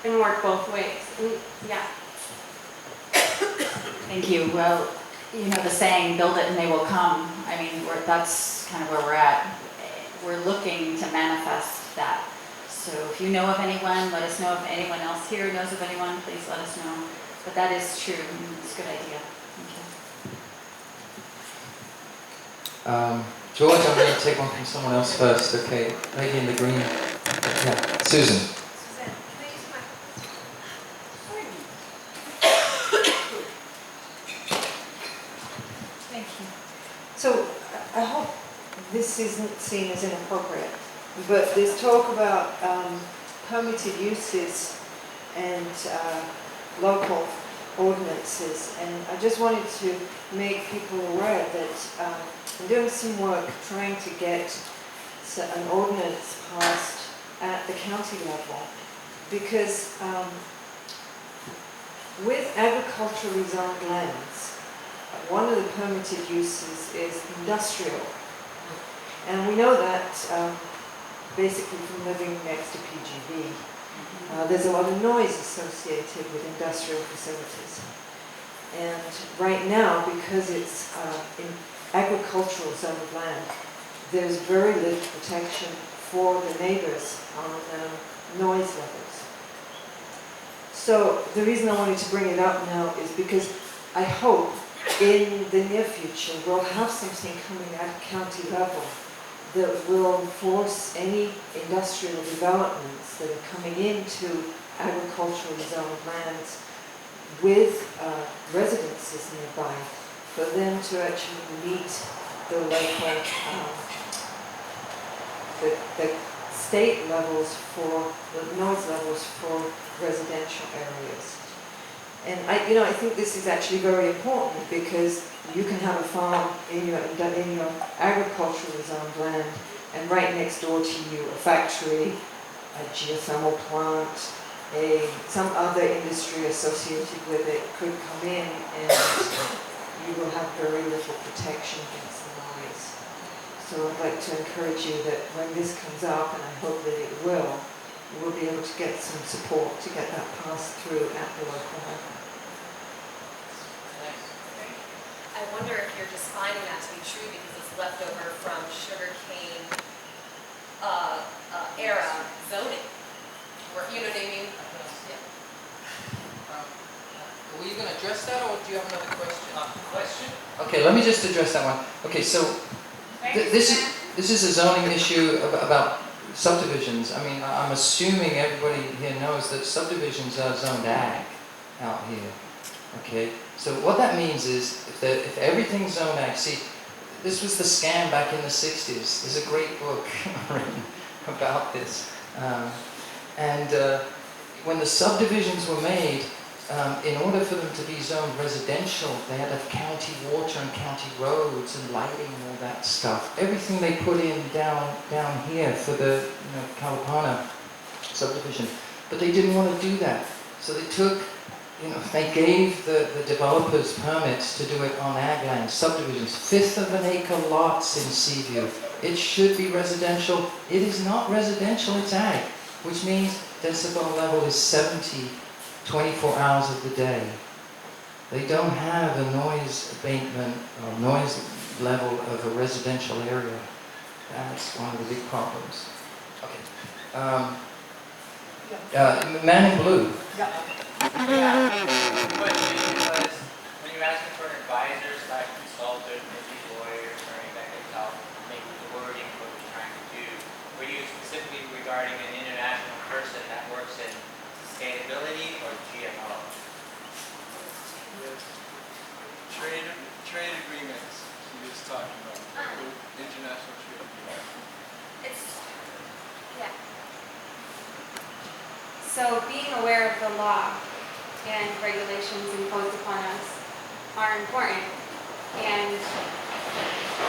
and work both ways. And yeah. Thank you. Well, you know the saying, build it and they will come. I mean, that's kind of where we're at. We're looking to manifest that. So if you know of anyone, let us know. If anyone else here knows of anyone, please let us know. But that is true. It's a good idea. Thank you. George, I'm going to take one from someone else first. Okay, lady in the green. Yeah, Susan. Suzanne, can I use my... Thank you. So I hope this isn't seen as inappropriate, but there's talk about permitted uses and local ordinances, and I just wanted to make people aware that I'm doing some work trying to get an ordinance passed at the county level, because with agriculturally zoned lands, one of the permitted uses is industrial. And we know that basically from living next to PGV. There's a lot of noise associated with industrial facilities. And right now, because it's in agricultural zone of land, there's very little protection for the neighbors on noise levels. So the reason I wanted to bring it up now is because I hope in the near future we'll have something coming at county level that will force any industrial developments that are coming into agricultural zoned lands with residences nearby, for them to actually meet the local, the state levels for, the noise levels for residential areas. And I think this is actually very important, because you can have a farm in your agriculturally zoned land, and right next door to you a factory, a geothermal plant, some other industry associated with it could come in, and you will have very little protection against the noise. So I'd like to encourage you that when this comes up, and I hope that it will, we'll be able to get some support to get that passed through at the local level. I wonder if you're just finding that to be true because it's left over from sugarcane era zoning, or you know what I mean? Were you going to address that, or do you have another question? Okay, let me just address that one. Okay, so this is a zoning issue about subdivisions. I mean, I'm assuming everybody here knows that subdivisions are zoned ag out here. Okay, so what that means is if everything's zoned ag, see, this was the scam back in the 60s. There's a great book written about this. When the subdivisions were made, in order for them to be zoned residential, they had to have county water and county roads and lighting and all that stuff. Everything they put in down here for the Kalani subdivision. But they didn't want to do that. So they took, they gave the developers permits to do it on ag land, subdivisions, 1/5 of an acre lots in Seaview. It should be residential. It is not residential, it's ag, which means decibel level is 70, 24 hours of the day. They don't have a noise abatement or noise level of a residential area. That's one of the big problems. Okay. Man in blue. Yeah. The question was, when you're asking for an advisor, / consultant, maybe lawyer, or anything that could help make the wording of what you're trying to do, were you specifically regarding an international person that works in sustainability or GMO? Trade agreements she was talking about. International trade agreements. Yeah. So being aware of the law and regulations imposed upon us are important. And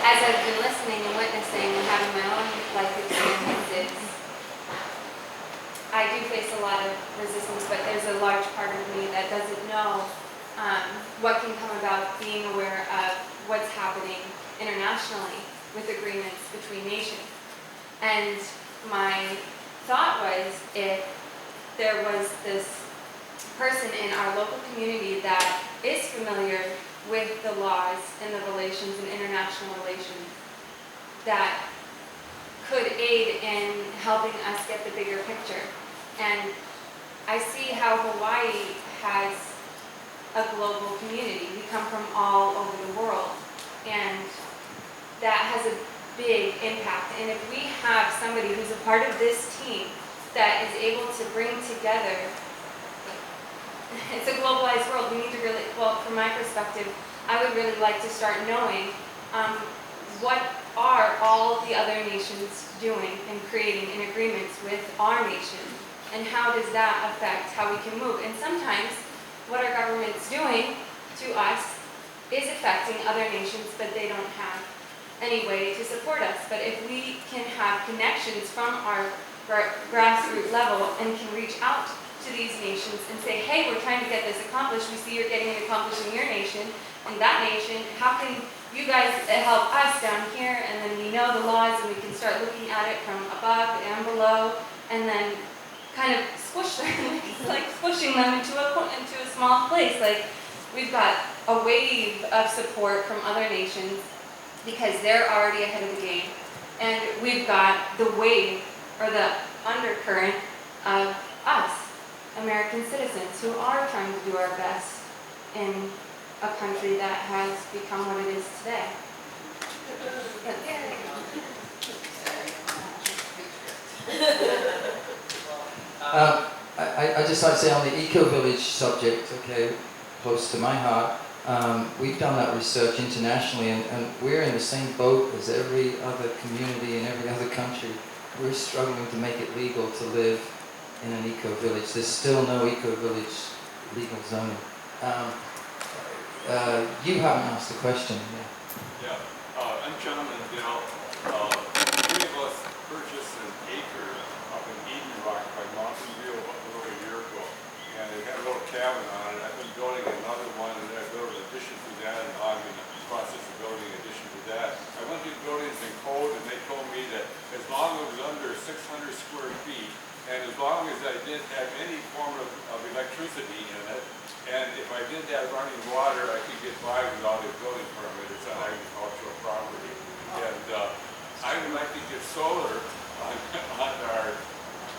as I've been listening and witnessing and having my own life experiences, I do face a lot of resistance, but there's a large part of me that doesn't know what can come about being aware of what's happening internationally with agreements between nations. And my thought was if there was this person in our local community that is familiar with the laws and the relations and international relations that could aid in helping us get the bigger picture. And I see how Hawaii has a global community. We come from all over the world, and that has a big impact. And if we have somebody who's a part of this team that is able to bring together, it's a globalized world. We need to really, well, from my perspective, I would really like to start knowing what are all the other nations doing and creating in agreements with our nation, and how does that affect how we can move. And sometimes what our government's doing to us is affecting other nations, but they don't have any way to support us. But if we can have connections from our grassroots level and can reach out to these nations and say, hey, we're trying to get this accomplished, we see you're getting it accomplished in your nation, and that nation, how can you guys help us down here? And then we know the laws, and we can start looking at it from above and below, and then kind of squish them, like squishing them into a small place. Like, we've got a wave of support from other nations because they're already ahead of the game, and we've got the wave or the undercurrent of us, American citizens, who are trying to do our best in a country that has become what it is today. I just like to say on the eco-village subject, okay, close to my heart, we've done that research internationally, and we're in the same boat as every other community in every other country. We're struggling to make it legal to live in an eco-village. There's still no eco-village legal zoning. You haven't asked the question. Yeah, I'm John Mandel. Three of us purchased an acre up in Eden Rock by Mountain View over a year ago, and it had a little cabin on it. I've been building another one, and then I built an addition to that, and I'm in the process of building an addition to that. I went to the buildings and code, and they told me that as long as it was under 600 square feet, and as long as I didn't have any form of electricity in it, and if I didn't have running water, I could get by without a building permit. It's on agricultural property. And I would like to get solar on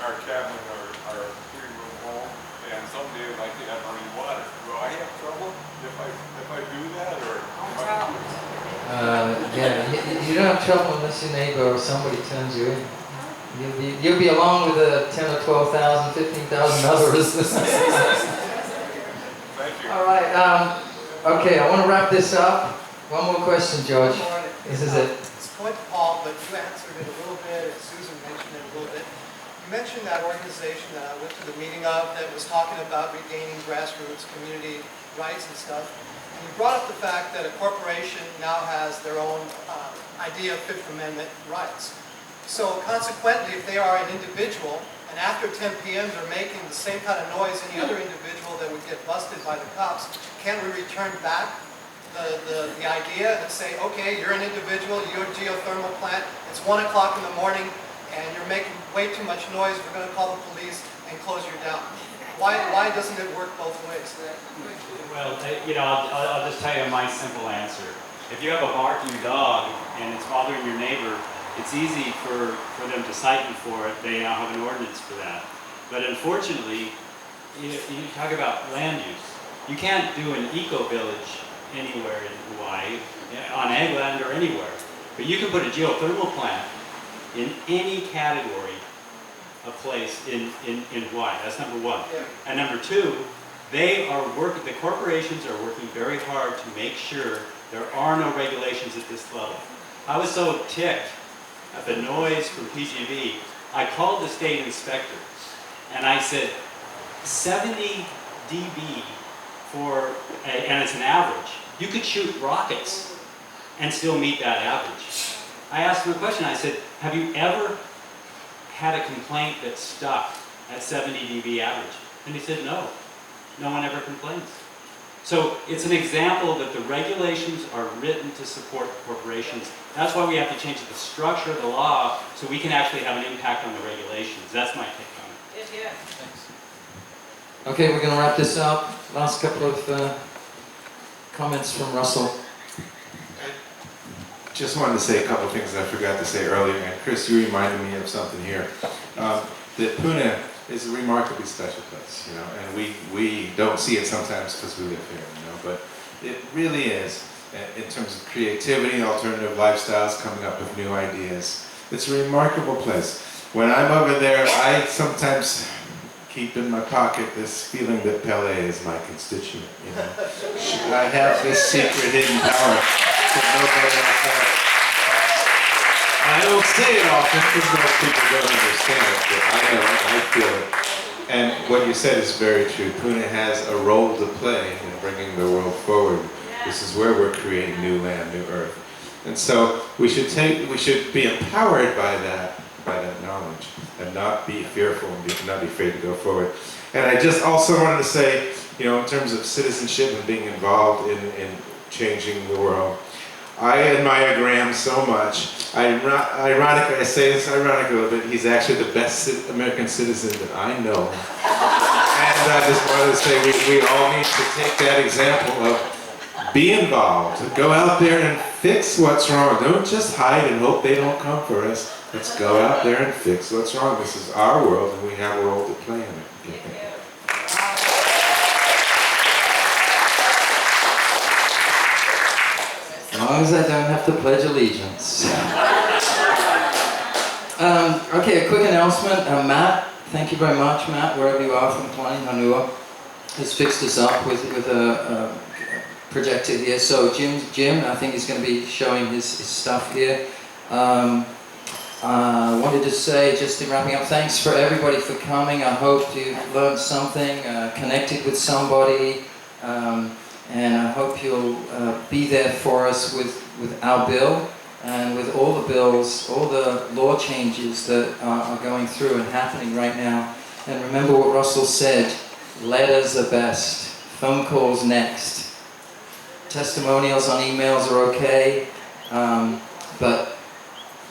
our cabin or our three-room home, and someday I'd like to have running water. Will I have trouble if I do that, or? Yeah, you don't have trouble unless your neighbor or somebody turns you in. You'll be along with the 10 or 12,000, 15,000 others. Thank you. All right. Okay, I want to wrap this up. One more question, George. This is it. It's point to Paul, but you answered it a little bit, and Susan mentioned it a little bit. You mentioned that organization that I went to the meeting of that was talking about regaining grassroots community rights and stuff. And you brought up the fact that a corporation now has their own idea of Fifth Amendment rights. So consequently, if they are an individual, and after 10 p.m. they're making the same kind of noise any other individual that would get busted by the cops, can't we return back the idea and say, okay, you're an individual, you're a geothermal plant, it's 1 o'clock in the morning, and you're making way too much noise, we're going to call the police and close you down. Why doesn't it work both ways? Well, I'll just tell you my simple answer. If you have a barking dog and it's bothering your neighbor, it's easy for them to cite you for it. They now have an ordinance for that. But unfortunately, you talk about land use. You can't do an eco-village anywhere in Hawaii, on ag land or anywhere. But you can put a geothermal plant in any category of place in Hawaii. That's number one. And number two, the corporations are working very hard to make sure there are no regulations at this level. I was so ticked at the noise from PG&E, I called the state inspector and I said, 70 dB and it's an average. You could shoot rockets and still meet that average. I asked him a question, I said, have you ever had a complaint that stuck at 70 dB average? And he said, no one ever complains. So it's an example that the regulations are written to support corporations. That's why we have to change the structure of the law so we can actually have an impact on the regulations. That's my take on it. Yeah. Thanks. Okay, we're going to wrap this up. Last couple of comments from Russell. Just wanted to say a couple of things I forgot to say earlier, and Chris, you reminded me of something here. That Pune is a remarkably special place, you know, and we don't see it sometimes because we live here, you know, but it really is, in terms of creativity, alternative lifestyles, coming up with new ideas. It's a remarkable place. When I'm over there, I sometimes keep in my pocket this feeling that Pele is my constituent, you know. I have this secret hidden power that nobody else has. I don't say it often because most people don't understand it, but I know it, I feel it. And what you said is very true. Pune has a role to play in bringing the world forward. This is where we're creating new land, new earth. And so we should be empowered by that knowledge, and not be fearful and not be afraid to go forward. And I just also wanted to say, you know, in terms of citizenship and being involved in changing the world, I admire Graham so much. Ironically, I say this ironically a little bit, he's actually the best American citizen that I know. And I just wanted to say we all need to take that example of be involved, go out there and fix what's wrong. Don't just hide and hope they don't come for us. Let's go out there and fix what's wrong. This is our world and we have a role to play in it. As long as I don't have to pledge allegiance. Okay, a quick announcement. Matt, thank you very much, Matt, wherever you are from Kalani, Hanua, has fixed us up with a projector here. So Jim, I think he's going to be showing his stuff here. I wanted to say, just in wrapping up, thanks for everybody for coming. I hope you've learned something, connected with somebody, and I hope you'll be there for us with our bill and with all the bills, all the law changes that are going through and happening right now. And remember what Russell said, letters are best, phone calls next. Testimonials on emails are okay, but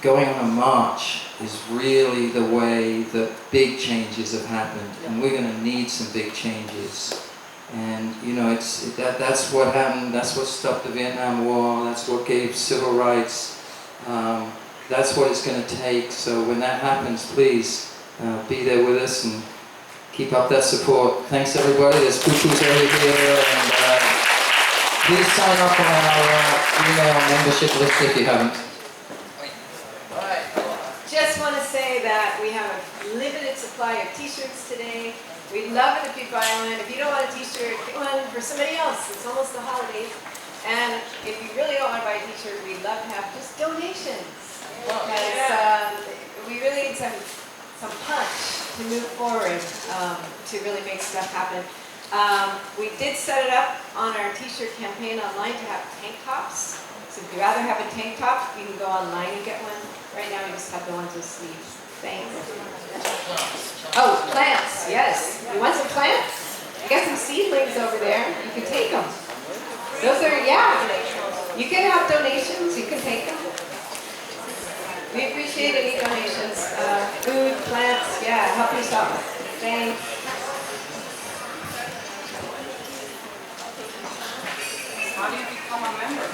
going on a march is really the way that big changes have happened, and we're going to need some big changes. And you know, that's what happened. That's what stopped the Vietnam War. That's what gave civil rights. That's what it's going to take. So when that happens, please be there with us and keep up that support. Thanks everybody. There's poo-poos over here, and please sign up on our email membership list if you haven't. Just want to say that we have a limited supply of t-shirts today. We'd love it if you buy one. If you don't want a t-shirt, get one for somebody else. It's almost the holidays. And if you really don't want to buy a t-shirt, we'd love to have just donations. Because we really need some punch to move forward, to really make stuff happen. We did set it up on our t-shirt campaign online to have tank tops. So if you'd rather have a tank top, you can go online and get one. Right now we just have the ones with sleeves. Thanks. Oh, plants, yes. You want some plants? I got some seedlings over there. You can take them. Those are, yeah. You can have donations. You can take them. We appreciate any donations. Food, plants, yeah, help yourself. Thanks. How do you become a member?